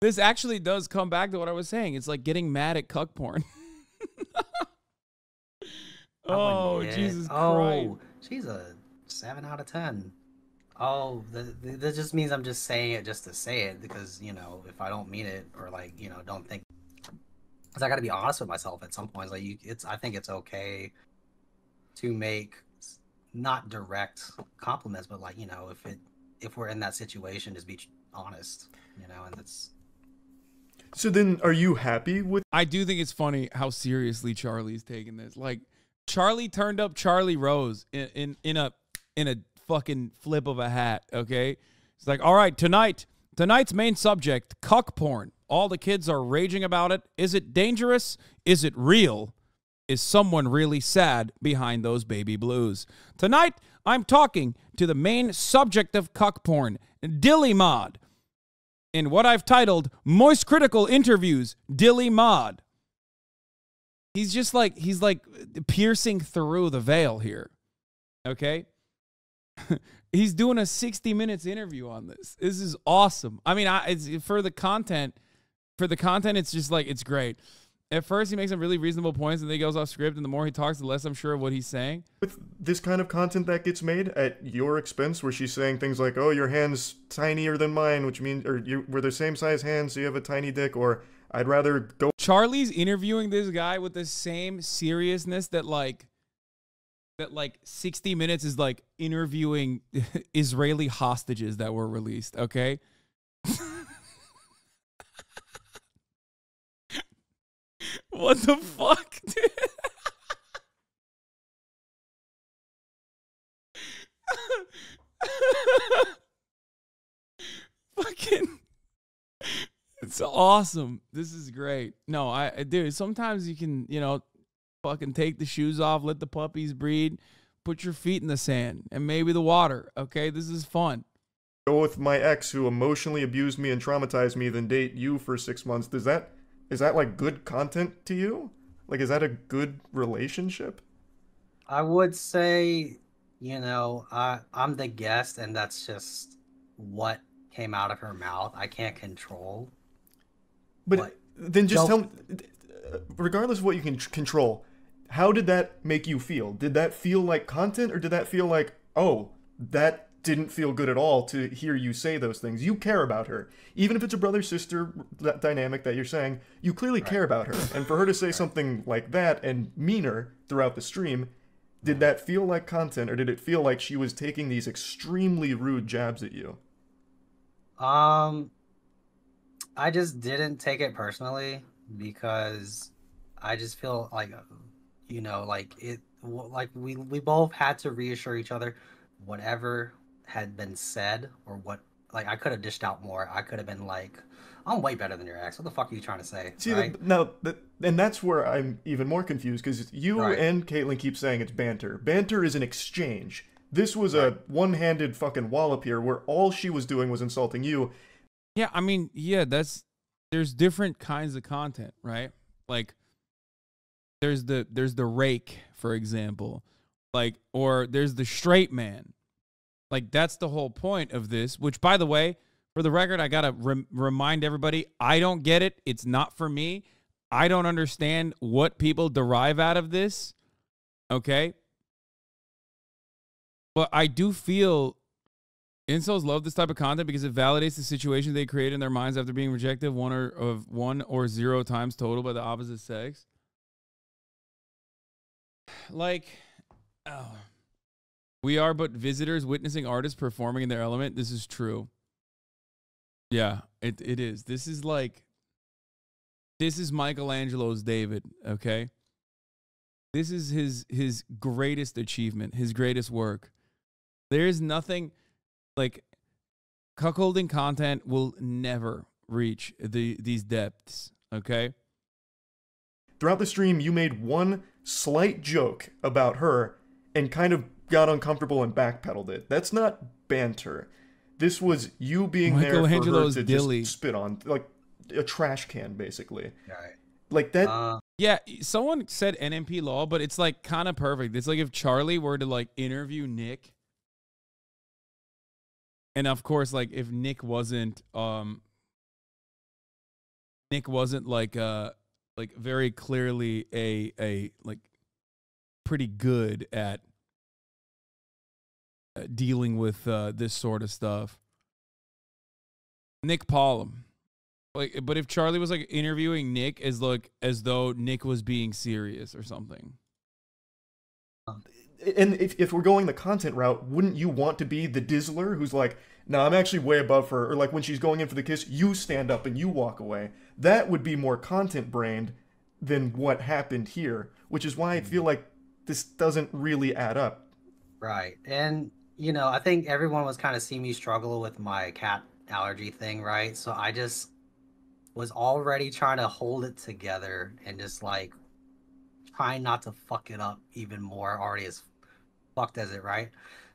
Speaker 1: this actually does come back to what I was saying. It's like getting mad at cuck porn. Oh,
Speaker 4: yeah.
Speaker 1: Jesus Christ.
Speaker 4: Oh, she's a 7 out of 10. Oh, that just means I'm just saying it just to say it because, you know, if I don't mean it or like, you know, don't think. because I got to be honest with myself at some points. Like I think it's okay to make not direct compliments, but like, you know, if we're in that situation, just be honest, you know, and that's.
Speaker 2: So then, are you happy with?
Speaker 1: I do think it's funny how seriously Charlie's taking this. Like, Charlie turned up Charlie Rose in a fucking flip of a hat. Okay, it's like, all right, tonight's main subject, cuck porn. All the kids are raging about it. Is it dangerous? Is it real? Is someone really sad behind those baby blues? Tonight, I'm talking to the main subject of cuck porn, Dilly Mod, in what I've titled Moistcr1tikal Interviews Dilly Mod. He's like piercing through the veil here. Okay? He's doing a 60 minutes interview on this. This is awesome. I mean, it's for the content, it's just like, it's great. At first, he makes some really reasonable points, and then he goes off script, and the more he talks, the less I'm sure of what he's saying.
Speaker 2: With this kind of content that gets made at your expense, where she's saying things like, oh, your hand's tinier than mine, which means, or we're the same size hands, so you have a tiny dick, or I'd rather go.
Speaker 1: Charlie's interviewing this guy with the same seriousness that 60 Minutes is like interviewing Israeli hostages that were released, okay? What the fuck, dude? Fucking, it's awesome. This is great. No, dude, sometimes you can, you know, fucking take the shoes off, let the puppies breed, put your feet in the sand and maybe the water, okay? This is fun.
Speaker 2: Go with my ex who emotionally abused me and traumatized me, then date you for 6 months. Is that like good content to you? Like, is that a good relationship?
Speaker 4: I would say, you know, I'm the guest, and that's just what came out of her mouth. I can't control.
Speaker 2: But then just tell me, regardless of what you can control, how did that make you feel? Did that feel like content, or did that feel like, oh, that didn't feel good at all to hear you say those things? You care about her. Even if it's a brother-sister dynamic that you're saying, you clearly care about her. And for her to say something like that and meaner throughout the stream, did that feel like content, or did it feel like she was taking these extremely rude jabs at you?
Speaker 4: I just didn't take it personally, because I just feel like, you know, like we both had to reassure each other. Whatever had been said, or what, like, I could have dished out more. I could have been like, I'm way better than your ex. What the fuck are you trying to say?
Speaker 2: See,
Speaker 4: right?
Speaker 2: And that's where I'm even more confused, because you and Caitlin keep saying it's banter. Banter is an exchange. This was a one-handed fucking wallop here, where all she was doing was insulting you.
Speaker 1: Yeah, I mean, yeah, there's different kinds of content, right? Like, there's the rake, for example, like, or there's the straight man. Like, that's the whole point of this, which, by the way, for the record, I got to remind everybody, I don't get it. It's not for me. I don't understand what people derive out of this, okay? But I do feel incels love this type of content because it validates the situation they create in their minds after being rejected one or zero times total by the opposite sex. Like, oh, we are but visitors witnessing artists performing in their element. This is true. Yeah, it is. This is Michelangelo's David, okay? This is his greatest achievement, his greatest work. There's nothing, like, cuckolding content will never reach these depths, okay?
Speaker 2: Throughout the stream, you made one slight joke about her and kind of got uncomfortable and backpedaled it. That's not banter. This was you being there for her to just spit on, like a trash can, basically.
Speaker 4: Right.
Speaker 2: Like that.
Speaker 1: Yeah, someone said NMP law, but it's like kind of perfect. It's like if Charlie were to like interview Nick, and of course, like if Nick wasn't like very clearly a like pretty good at dealing with this sort of stuff. Nick Paulum, Like, but if Charlie was like interviewing Nick as though Nick was being serious or something.
Speaker 2: And if we're going the content route, wouldn't you want to be the Dizzler who's like, no, I'm actually way above her, or like when she's going in for the kiss, you stand up and you walk away. That would be more content brained than what happened here, which is why I feel like this doesn't really add up.
Speaker 4: Right. And, you know, I think everyone was kind of seeing me struggle with my cat allergy thing, right? So I just was already trying to hold it together and just like trying not to fuck it up even more, already as fucked as it, right?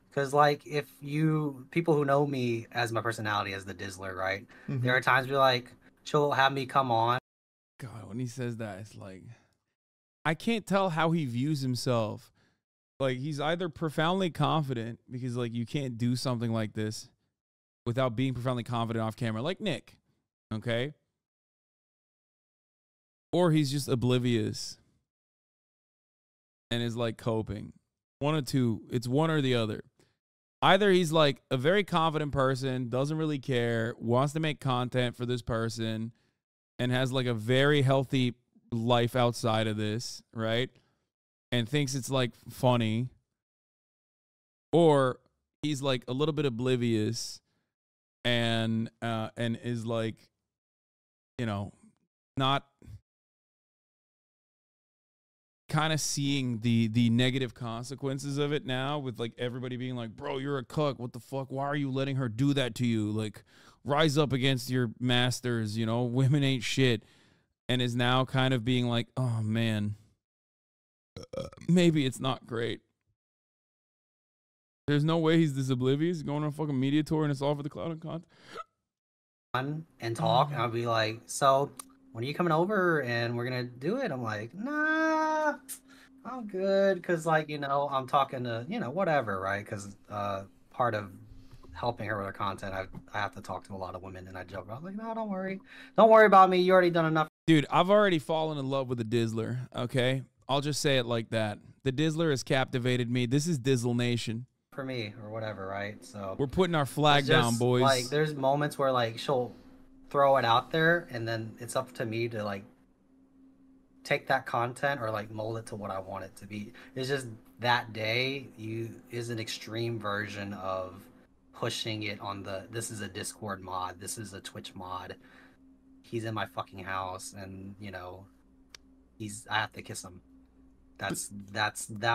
Speaker 4: Because like if you people who know me as my personality as the Dizzler, right?
Speaker 2: Mhm.
Speaker 4: There are times where like she'll have me come on.
Speaker 1: God, when he says that, it's like I can't tell how he views himself. Like he's either profoundly confident because like you can't do something like this without being profoundly confident off camera, like Nick, okay? Or he's just oblivious and is like coping. One or two, it's one or the other. Either he's like a very confident person, doesn't really care, wants to make content for this person, and has like a very healthy life outside of this, right? And thinks it's like funny. Or he's like a little bit oblivious and is like, you know, not kind of seeing the negative consequences of it now, with like everybody being like, bro, you're a cuck, what the fuck, why are you letting her do that to you? Like, rise up against your masters, you know, women ain't shit. And is now kind of being like, oh man, maybe it's not great. There's no way he's this oblivious. He's going on a fucking media tour and it's all for the cloud and content.
Speaker 4: And talk, and I'll be like, so when are you coming over and we're gonna do it? I'm like, nah, I'm good, because like, you know, I'm talking to, you know, whatever, right? Because part of helping her with her content, I have to talk to a lot of women, and I joke about like, no, don't worry about me, you already done enough.
Speaker 1: Dude, I've already fallen in love with the Dizzler, okay? I'll just say it like that. The Dizzler has captivated me. This is Dizzle Nation.
Speaker 4: For me, or whatever, right? So
Speaker 1: we're putting our flag down, boys.
Speaker 4: Like, there's moments where like she'll throw it out there, and then it's up to me to like take that content or like mold it to what I want it to be. It's just that day is an extreme version of pushing it on the, this is a Discord mod, this is a Twitch mod, he's in my fucking house, and you know, I have to kiss him. That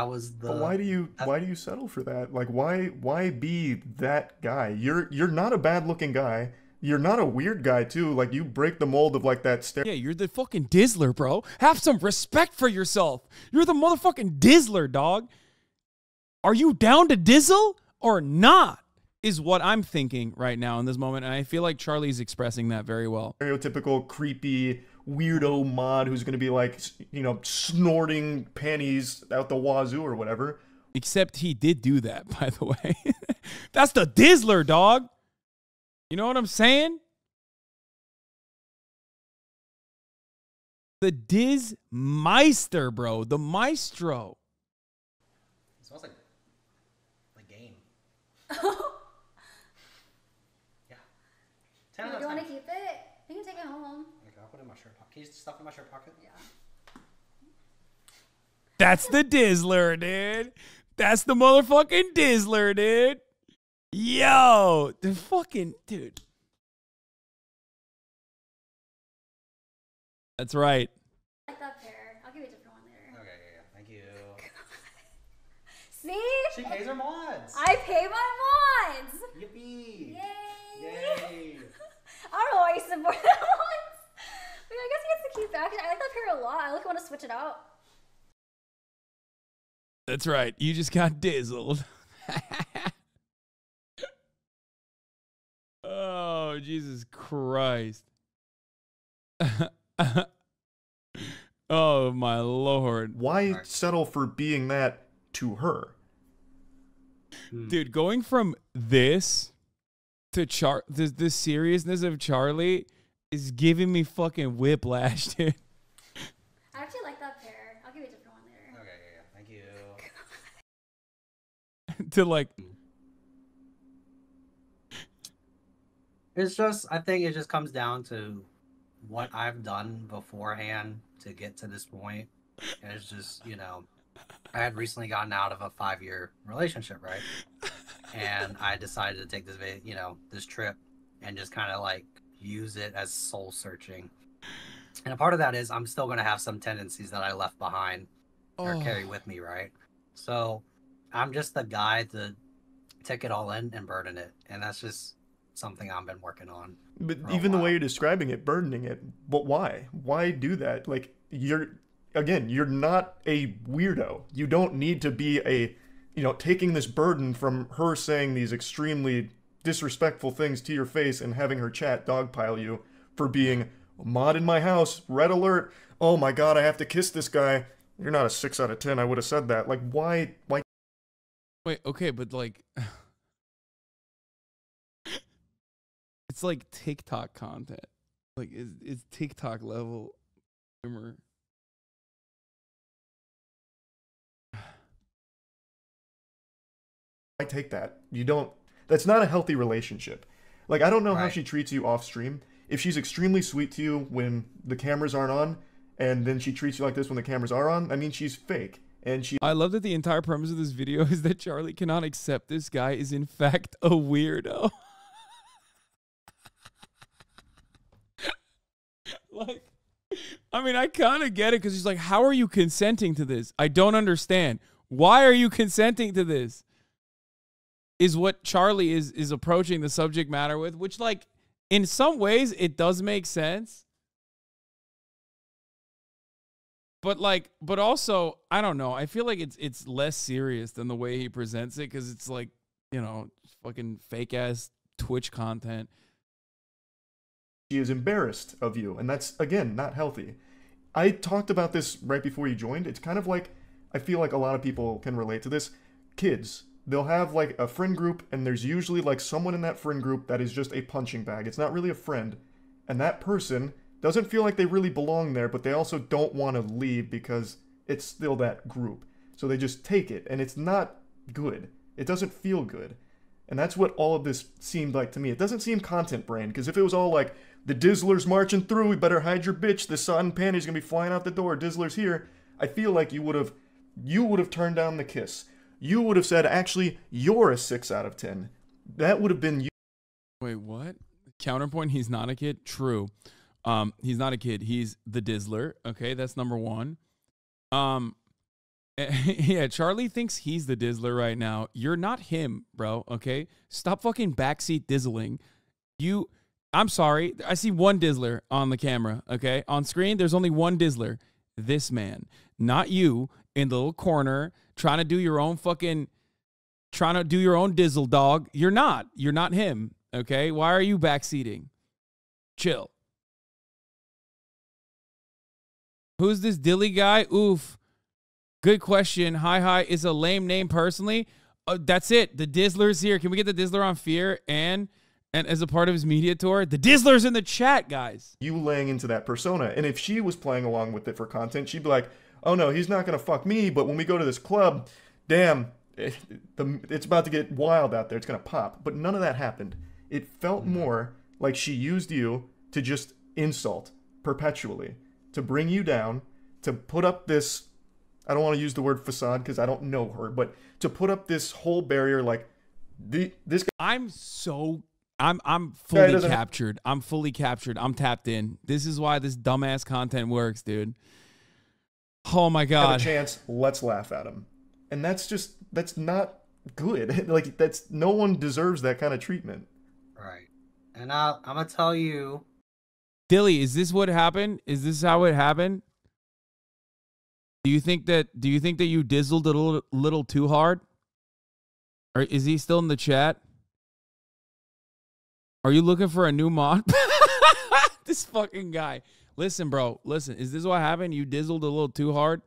Speaker 4: was the.
Speaker 2: But why do you settle for that? Like, why be that guy? You're not a bad looking guy. You're not a weird guy too. Like, you break the mold of like that
Speaker 1: Yeah, you're the fucking Dizzler, bro. Have some respect for yourself. You're the motherfucking Dizzler, dog. Are you down to Dizzle or not? Is what I'm thinking right now in this moment, and I feel like Charlie's expressing that very well.
Speaker 2: Stereotypical creepy weirdo mod who's gonna be like, you know, snorting panties out the wazoo or whatever.
Speaker 1: Except he did do that, by the way. That's the Dizzler, dog. You know what I'm saying? The Dizzmeister, bro. The maestro.
Speaker 4: It smells like game. Yeah.
Speaker 3: Do you want to keep it? You can take it home.
Speaker 4: Okay, I'll put it in my shirt pocket. Can you stuff it in my shirt pocket?
Speaker 3: Yeah.
Speaker 1: That's the Dizzler, dude. That's the motherfucking Dizzler, dude. Yo, the fucking dude. That's right.
Speaker 3: I like that pair. I'll give you a different one later.
Speaker 4: Okay, yeah. Thank you.
Speaker 3: See?
Speaker 4: She pays her mods.
Speaker 3: I pay my mods.
Speaker 4: Yippee.
Speaker 3: Yay. I don't know why you support that one. But I guess he gets to keep back. I like that pair a lot. I like want to switch it out.
Speaker 1: That's right. You just got dizzled. Oh, Jesus Christ. Oh, my Lord.
Speaker 2: Why settle for being that to her?
Speaker 1: Dude, going from this to this seriousness of Charlie is giving me fucking whiplash, dude.
Speaker 3: I actually like that pair. I'll give you a different one later.
Speaker 4: Okay, yeah. Thank you.
Speaker 1: To like...
Speaker 4: It's just, I think it just comes down to what I've done beforehand to get to this point is just, you know, I had recently gotten out of a 5-year relationship, right? And I decided to take this, you know, this trip and just kind of like use it as soul searching. And a part of that is I'm still going to have some tendencies that I left behind or carry with me, right? So I'm just the guy to take it all in and burden it. And that's just something I've been working on.
Speaker 2: But even the way you're describing it, burdening it, but why? Why do that? Like, you're not a weirdo. You don't need to be a, you know, taking this burden from her saying these extremely disrespectful things to your face and having her chat dogpile you for being mod in my house, red alert, oh my god, I have to kiss this guy. You're not a 6 out of 10, I would have said that. Like, why?
Speaker 1: Wait, okay, but like, it's like TikTok content. Like, it's TikTok level humor.
Speaker 2: I take that. You don't, that's not a healthy relationship. Like, I don't know how
Speaker 4: Right.
Speaker 2: she treats you off stream. If she's extremely sweet to you when the cameras aren't on, and then she treats you like this when the cameras are on, I mean, she's fake. And she
Speaker 1: I love that the entire premise of this video is that Charlie cannot accept this guy is in fact a weirdo. Like, I mean, I kind of get it because he's like, how are you consenting to this? I don't understand. Why are you consenting to this? Is what Charlie is approaching the subject matter with, which, like, in some ways it does make sense. But like, but also, I don't know. I feel like it's less serious than the way he presents it because it's like, you know, fucking fake ass Twitch content.
Speaker 2: She is embarrassed of you, and that's, again, not healthy. I talked about this right before you joined. It's kind of like, I feel like a lot of people can relate to this. Kids, they'll have like a friend group, and there's usually like someone in that friend group that is just a punching bag. It's not really a friend, and that person doesn't feel like they really belong there, but they also don't want to leave because it's still that group. So they just take it, and it's not good. It doesn't feel good. And that's what all of this seemed like to me. It doesn't seem content brain, because if it was all like, the Dizzler's marching through, we better hide your bitch, the satin panty's gonna be flying out the door, Dizzler's here, I feel like you would have turned down the kiss. You would have said, actually, you're a 6 out of 10. That would have been you.
Speaker 1: Wait, what? Counterpoint, he's not a kid? True. He's not a kid. He's the Dizzler. Okay, that's number one. Yeah, Charlie thinks he's the Dizzler right now. You're not him, bro, okay? Stop fucking backseat dizzling. I'm sorry. I see one Dizzler on the camera, okay? On screen, there's only one Dizzler. This man. Not you in the little corner trying to do your own dizzle, dog. You're not. You're not him, okay? Why are you backseating? Chill. Who's this Dilly guy? Oof. Good question. Hi is a lame name personally. That's it. The Dizzler's here. Can we get the Dizzler on Fear and as a part of his media tour? The Dizzler's in the chat, guys.
Speaker 2: You laying into that persona. And if she was playing along with it for content, she'd be like, oh no, he's not going to fuck me, but when we go to this club, damn, it's about to get wild out there. It's going to pop. But none of that happened. It felt more like she used you to just insult perpetually, to bring you down, to put up this, I don't want to use the word facade because I don't know her, but to put up this whole barrier like, this guy.
Speaker 1: I'm fully captured. I'm fully captured. I'm tapped in. This is why this dumbass content works, dude. Oh my God.
Speaker 2: Have a chance, let's laugh at him. And that's not good. Like, no one deserves that kind of treatment.
Speaker 4: Right. And I'm going to tell you.
Speaker 1: Dilly, is this what happened? Is this how it happened? Do you think that you dizzled a little too hard? Or is he still in the chat? Are you looking for a new mod? This fucking guy. Listen, bro. Listen, is this what happened? You dizzled a little too hard?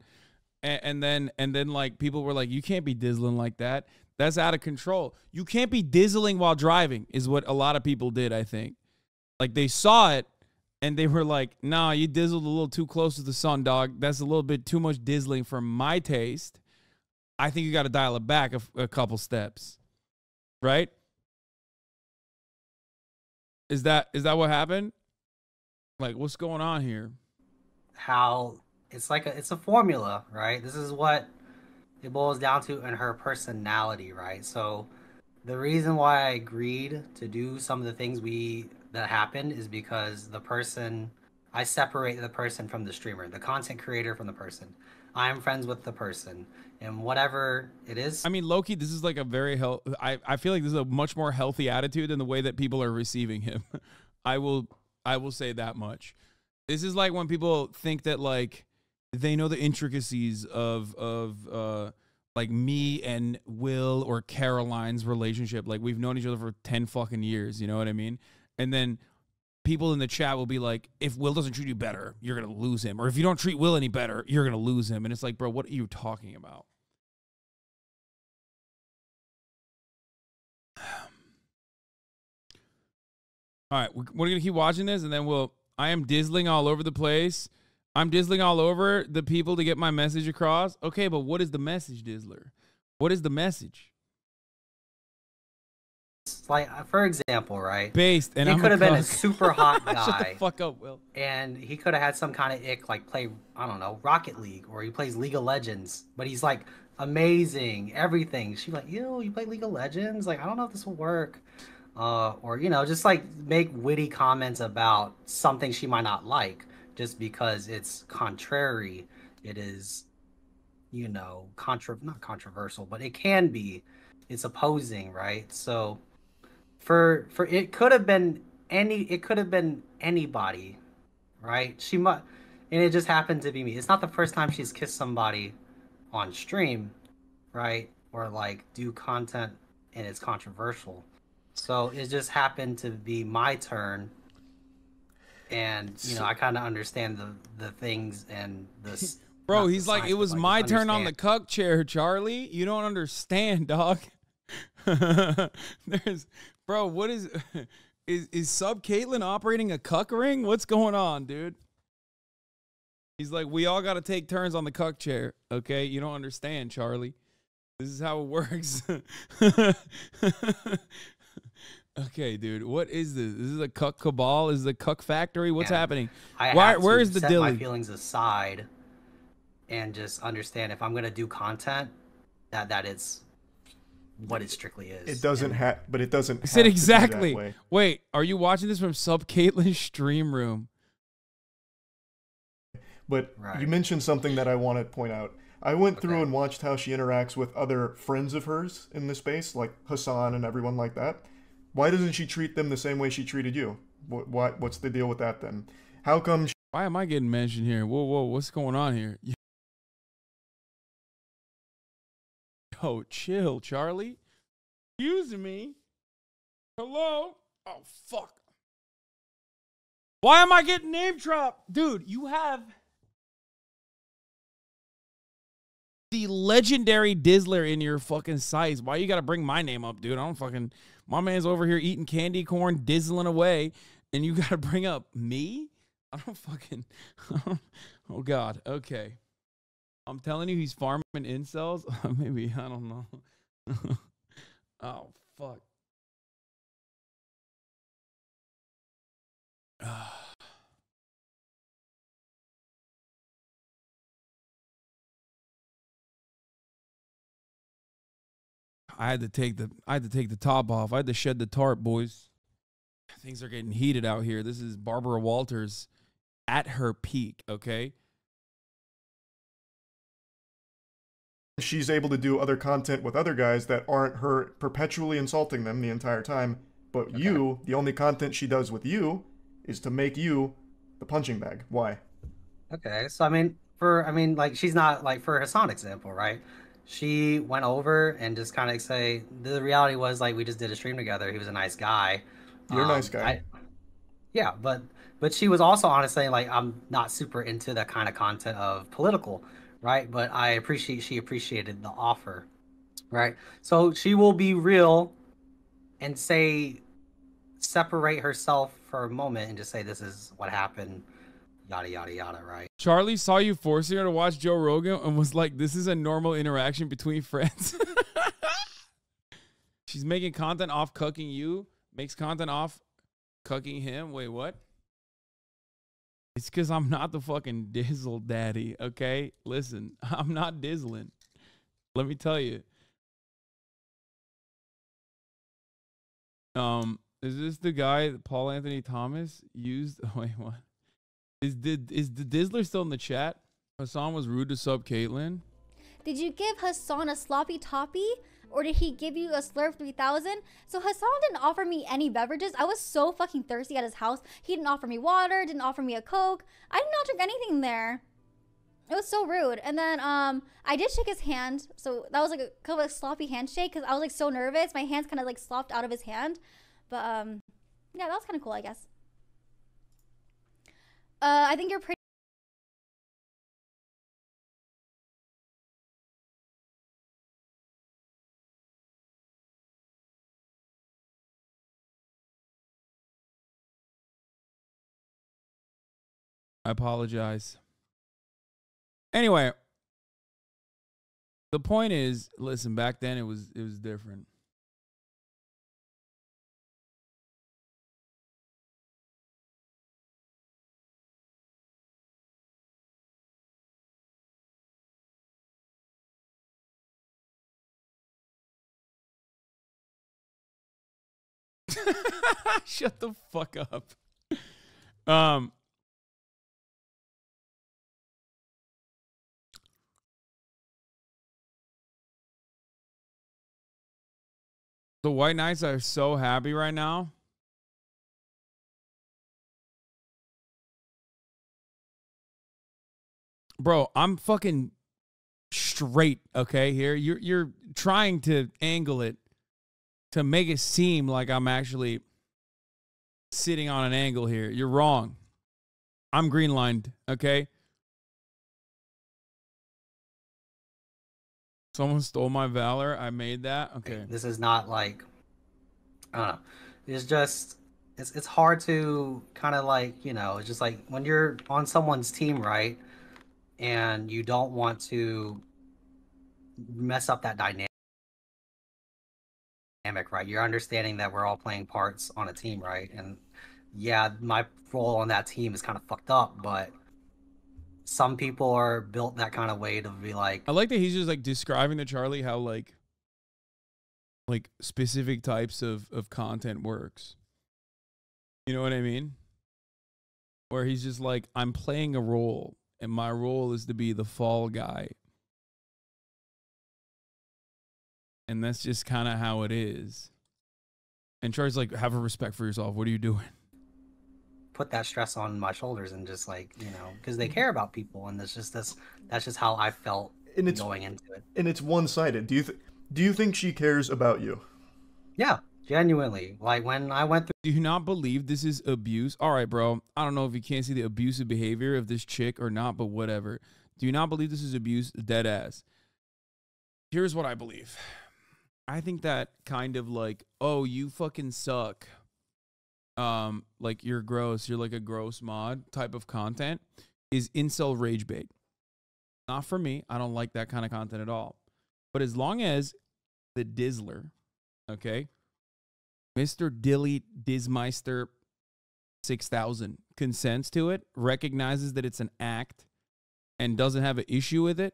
Speaker 1: And then like people were like, you can't be dizzling like that. That's out of control. You can't be dizzling while driving is what a lot of people did, I think. Like they saw it and they were like, nah, you dizzled a little too close to the sun, dog. That's a little bit too much dizzling for my taste. I think you got to dial it back a couple steps. Right? Is that what happened? Like, what's going on here?
Speaker 4: How it's like it's a formula, right? This is what it boils down to in her personality, right? So the reason why I agreed to do some of the things that happened is because I separate the person from the streamer, the content creator from the person. I am friends with the person, and whatever it is.
Speaker 1: I mean, Loki, this is like a very I feel like this is a much more healthy attitude than the way that people are receiving him. I will say that much. This is like when people think that like they know the intricacies of like me and Will or Caroline's relationship. Like we've known each other for 10 fucking years, you know what I mean? And then people in the chat will be like, if Will doesn't treat you better, you're going to lose him. Or if you don't treat Will any better, you're going to lose him. And it's like, bro, what are you talking about? All right, we're going to keep watching this, and then I am dizzling all over the place. I'm dizzling all over the people to get my message across. Okay, but what is the message, Dizzler? What is the message?
Speaker 4: Like, for example, right?
Speaker 1: Based, and
Speaker 4: he
Speaker 1: I'm
Speaker 4: could have been a
Speaker 1: cuck.
Speaker 4: super hot guy.
Speaker 1: Shut the fuck up, Will.
Speaker 4: And he could have had some kind of ick, like play, I don't know, Rocket League, or he plays League of Legends. But he's like amazing, everything. She's like, ew, you play League of Legends? Like, I don't know if this will work. Or, you know, just like make witty comments about something she might not like just because it's contrary. It is, you know, not controversial, but it can be. It's opposing, right? So for it could have been anybody, right? And it just happened to be me. It's not the first time she's kissed somebody on stream, right? Or like do content and it's controversial. So it just happened to be my turn, and you know I kind of understand the things and this.
Speaker 1: Bro, he's like, it was my turn on the cuck chair, Charlie. You don't understand, dog. Bro, what is SupCaitlin operating a cuck ring? What's going on, dude? He's like, we all got to take turns on the cuck chair, okay? You don't understand, Charlie. This is how it works. Okay, dude, what is this? This is a cuck cabal? Is the cuck factory? What's happening? Where is the
Speaker 4: set
Speaker 1: dilly?
Speaker 4: My feelings aside and just understand if I'm gonna do content that it's what it strictly is.
Speaker 2: It doesn't have, but it doesn't.
Speaker 1: I said exactly.
Speaker 2: That way.
Speaker 1: Wait, are you watching this from SupCaitlin's stream room?
Speaker 2: But
Speaker 4: right.
Speaker 2: You mentioned something that I want to point out. I went through and watched how she interacts with other friends of hers in the space, like Hasan and everyone like that. Why doesn't she treat them the same way she treated you? What's the deal with that then? How come?
Speaker 1: Why am I getting mentioned here? Whoa, what's going on here? Yo, chill, Charlie. Excuse me. Hello? Oh, fuck. Why am I getting name dropped? Dude, you have the legendary Dizzler in your fucking sites. Why you gotta bring my name up, dude? I don't fucking... My man's over here eating candy corn, dizzling away, and you gotta bring up me? I don't fucking... Oh, God. Okay. I'm telling you, he's farming incels. Maybe, I don't know. Oh, fuck. I had to take the top off. I had to shed the tarp, boys. Things are getting heated out here. This is Barbara Walters at her peak, okay?
Speaker 2: She's able to do other content with other guys that aren't her perpetually insulting them the entire time. But you, the only content she does with you is to make you the punching bag. Why?
Speaker 4: Okay, so like she's not like for Hasan example, right? She went over and just kind of say the reality was like we just did a stream together. He was a nice guy.
Speaker 2: You're a nice guy.
Speaker 4: Yeah, but she was also honest saying like I'm not super into that kind of content of political, right? But she appreciated the offer, right? So she will be real and separate herself for a moment and just say this is what happened, yada yada yada, right?
Speaker 1: Charlie saw you forcing her to watch Joe Rogan and was like, this is a normal interaction between friends. She's making content off cucking you, makes content off cucking him. Wait, what? It's because I'm not the fucking Dizzle daddy, okay? Listen, I'm not Dizzling. Let me tell you. Is this the guy that Paul Anthony Thomas used? Oh, wait, what? Is the Dizzler still in the chat? Hasan was rude to SupCaitlin.
Speaker 3: Did you give Hasan a sloppy toppy? Or did he give you a Slurp 3000? So Hasan didn't offer me any beverages. I was so fucking thirsty at his house. He didn't offer me water, didn't offer me a Coke. I did not drink anything there. It was so rude. And then I did shake his hand. So that was like a kind of a sloppy handshake because I was like so nervous. My hands kind of like slopped out of his hand. But yeah, that was kind of cool, I guess. I think you're pretty.
Speaker 1: I apologize. Anyway, the point is, listen, back then it was different. Shut the fuck up. The White Knights are so happy right now. Bro, I'm fucking straight, okay? Here you're trying to angle it to make it seem like I'm actually sitting on an angle here. You're wrong. I'm green-lined, okay? Someone stole my valor. I made that. Okay.
Speaker 4: This is not like, I don't know. It's just, it's hard to kind of like, you know, it's just like when you're on someone's team, right? And you don't want to mess up that dynamic, right? You're understanding that we're all playing parts on a team, right? And yeah, my role on that team is kind of fucked up, but some people are built that kind of way to be like.
Speaker 1: I like that he's just like describing to Charlie how like specific types of content works. You know what I mean? Where he's just like, I'm playing a role, and my role is to be the fall guy. And that's just kind of how it is. And Charlie's like, have a respect for yourself. What are you doing?
Speaker 4: Put that stress on my shoulders and just like, you know, because they care about people, and that's just how I felt going into it.
Speaker 2: And it's one-sided. Do you think she cares about you?
Speaker 4: Yeah, genuinely. Like when I went through.
Speaker 1: Do you not believe this is abuse? All right, bro. I don't know if you can't see the abusive behavior of this chick or not, but whatever. Do you not believe this is abuse? Dead ass. Here's what I believe. I think that kind of like, oh, you fucking suck. Like you're gross, you're like a gross mod type of content is incel rage bait. Not for me. I don't like that kind of content at all. But as long as the Dizzler, okay, Mr. Dilly Dizmeister 6000 consents to it, recognizes that it's an act, and doesn't have an issue with it,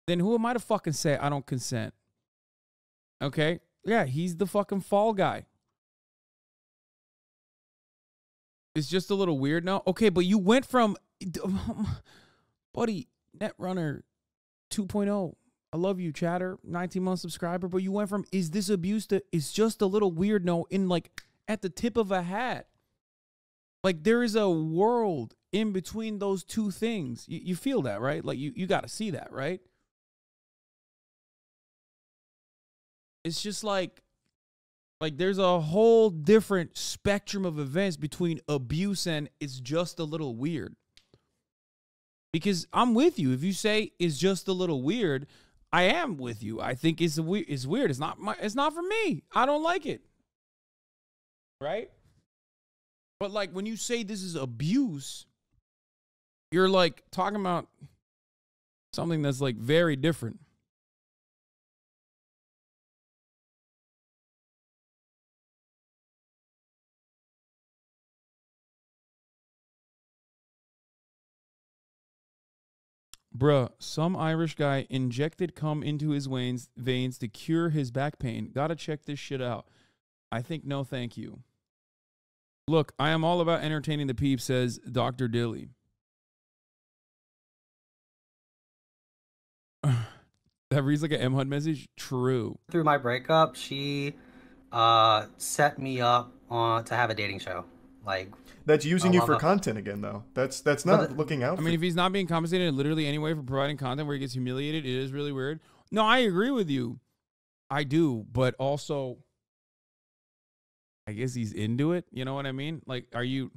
Speaker 1: then who am I to fucking say I don't consent? Okay? Yeah, he's the fucking fall guy. It's just a little weird now. Okay, but you went from, buddy, Netrunner 2.0. I love you, chatter, 19-month subscriber, but you went from, is this abuse to, it's just a little weird no, in like, at the tip of a hat. Like, there is a world in between those two things. You feel that, right? Like, you got to see that, right? It's just like there's a whole different spectrum of events between abuse and it's just a little weird. Because I'm with you. If you say it's just a little weird, I am with you. I think it's weird. It's not for me. I don't like it. Right? But like when you say this is abuse, you're like talking about something that's like very different. Bruh, some Irish guy injected cum into his veins to cure his back pain. Gotta check this shit out. I think no thank you. Look, I am all about entertaining the peeps, says Dr. Dilly. That reads like an M HUD message. True.
Speaker 4: Through my breakup, she set me up to have a dating show. Like,
Speaker 2: that's using you for content again, though. That's not looking out.
Speaker 1: I mean, if he's not being compensated in literally any way for providing content where he gets humiliated, it is really weird. No, I agree with you. I do, but also, I guess he's into it. You know what I mean? Like, are you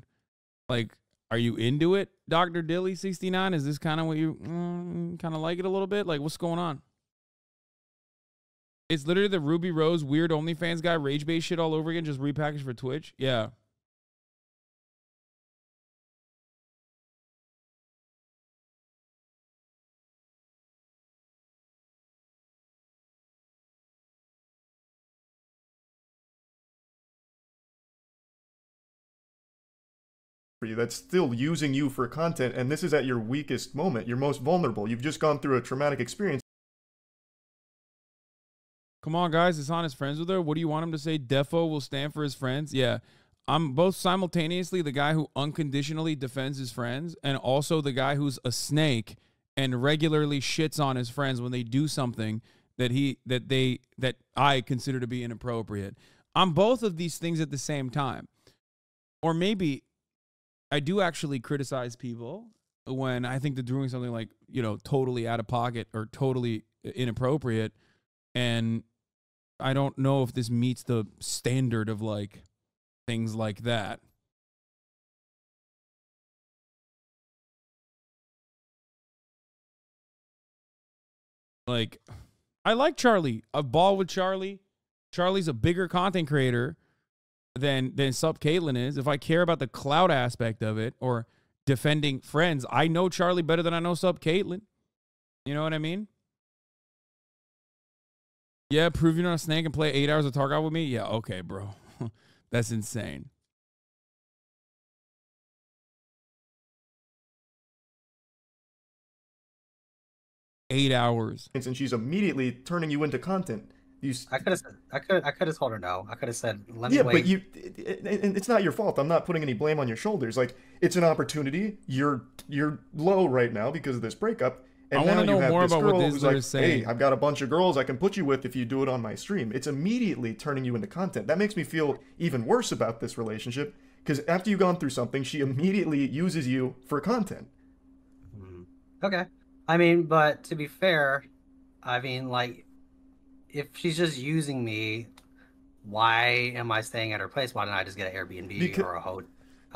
Speaker 1: into it, Dr. Dilly 69? Is this kind of what you kind of like it a little bit? Like, what's going on? It's literally the Ruby Rose weird OnlyFans guy rage bait shit all over again, just repackaged for Twitch. Yeah.
Speaker 2: For you, that's still using you for content, and this is at your weakest moment, your most vulnerable. You've just gone through a traumatic experience.
Speaker 1: Come on, guys. Hasan is friends with her. What do you want him to say? Defo will stand for his friends. Yeah. I'm both simultaneously the guy who unconditionally defends his friends and also the guy who's a snake and regularly shits on his friends when they do something that I consider to be inappropriate. I'm both of these things at the same time. Or maybe I do actually criticize people when I think they're doing something like, you know, totally out of pocket or totally inappropriate. And I don't know if this meets the standard of like things like that. Like, I like Charlie. I've balled with Charlie. Charlie's a bigger content creator than SupCaitlin is. If I care about the clout aspect of it or defending friends, I know Charlie better than I know SupCaitlin. You know what I mean? Yeah, prove you're not a snake and play 8 hours of Tarkov with me? Yeah, okay, bro. That's insane. Eight hours.
Speaker 2: And she's immediately turning you into content.
Speaker 4: I could have told her no. I could have said, let me
Speaker 2: yeah,
Speaker 4: wait.
Speaker 2: But it's not your fault. I'm not putting any blame on your shoulders. Like, it's an opportunity. You're low right now because of this breakup. And
Speaker 1: I want to know more about what
Speaker 2: this
Speaker 1: is saying.
Speaker 2: Hey, I've got a bunch of girls I can put you with if you do it on my stream. It's immediately turning you into content. That makes me feel even worse about this relationship because after you've gone through something, she immediately uses you for content.
Speaker 4: Okay. I mean, but to be fair, I mean, like, if she's just using me, why am I staying at her place? Why didn't I just get an Airbnb or a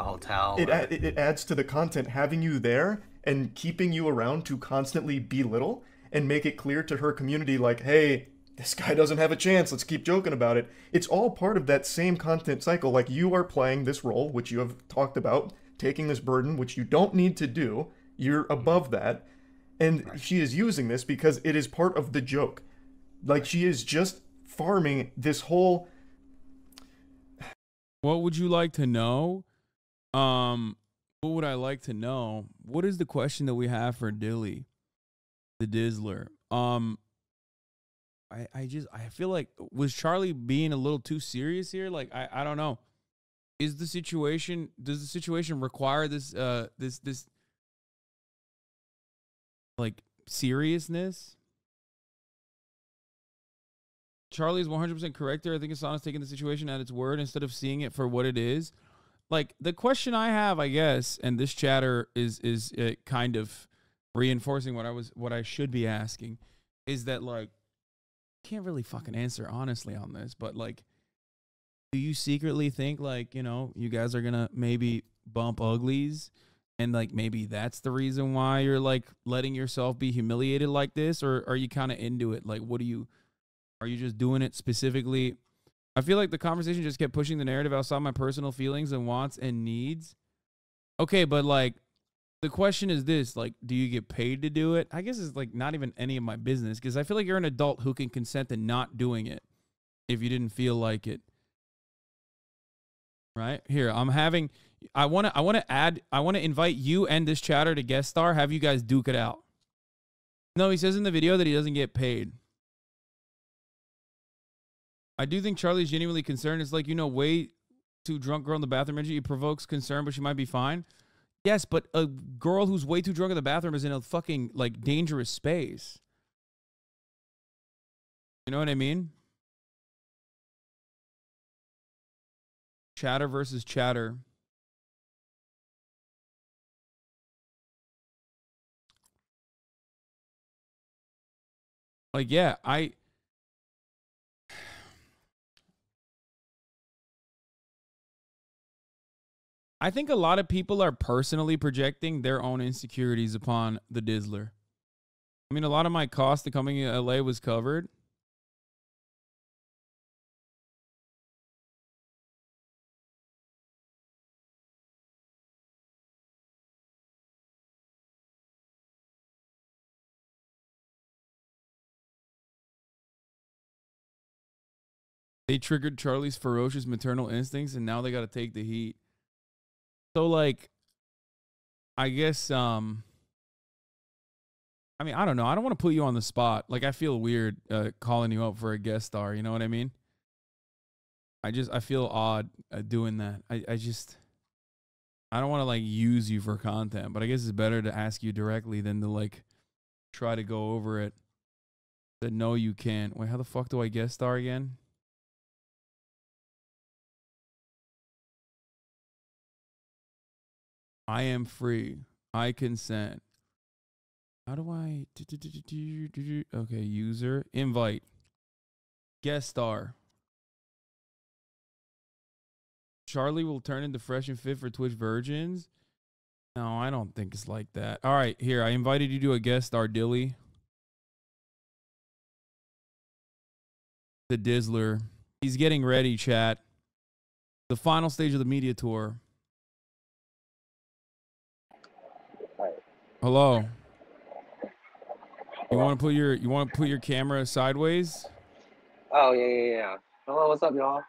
Speaker 4: hotel?
Speaker 2: It adds to the content having you there and keeping you around to constantly belittle and make it clear to her community, like, hey, this guy doesn't have a chance. Let's keep joking about it. It's all part of that same content cycle. Like, you are playing this role, which you have talked about, taking this burden, which you don't need to do. You're above that. And she is using this because it is part of the joke. Like, she is just farming this whole...
Speaker 1: What would you like to know? What would I like to know? What is the question that we have for Dilly, the Dizzler? I feel like, was Charlie being a little too serious here? Like, I don't know. Does the situation require this like seriousness? Charlie's 100% correct there. I think Hasan is taking the situation at its word instead of seeing it for what it is. Like, the question I have, I guess, and this chatter is kind of reinforcing what I should be asking, is that, like, I can't really fucking answer honestly on this, but, like, do you secretly think, like, you know, you guys are gonna maybe bump uglies, and, like, maybe that's the reason why you're, like, letting yourself be humiliated like this, or are you kind of into it? Like, are you just doing it specifically? I feel like the conversation just kept pushing the narrative outside my personal feelings and wants and needs. Okay, but, like, the question is this, like, do you get paid to do it? I guess it's, like, not even any of my business, because I feel like you're an adult who can consent to not doing it if you didn't feel like it. Right? Here, I want to invite you and this chatter to guest star, have you guys duke it out. No, he says in the video that he doesn't get paid. I do think Charlie's genuinely concerned. It's like, you know, way too drunk girl in the bathroom energy. It provokes concern, but she might be fine. Yes, but a girl who's way too drunk in the bathroom is in a fucking, like, dangerous space. You know what I mean? Chatter versus chatter. Like, yeah, I think a lot of people are personally projecting their own insecurities upon the Dizzler. I mean, a lot of my cost to coming to LA was covered. They triggered Charlie's ferocious maternal instincts, and now they got to take the heat. So, like, I guess, I mean, I don't know. I don't want to put you on the spot. Like, I feel weird calling you up for a guest star. You know what I mean? I feel odd doing that. I don't want to, like, use you for content, but I guess it's better to ask you directly than to, like, try to go over it. That no, you can't. Wait, how the fuck do I guest star again? I am free. I consent. How do I... Okay, user. Invite. Guest star. Charlie will turn into fresh and fit for Twitch virgins. No, I don't think it's like that. All right, here. I invited you to a guest star, Dilly. The Dizzler. He's getting ready, chat. The final stage of the media tour. Hello. You want to put your camera sideways?
Speaker 7: Oh yeah. Hello, what's up, y'all?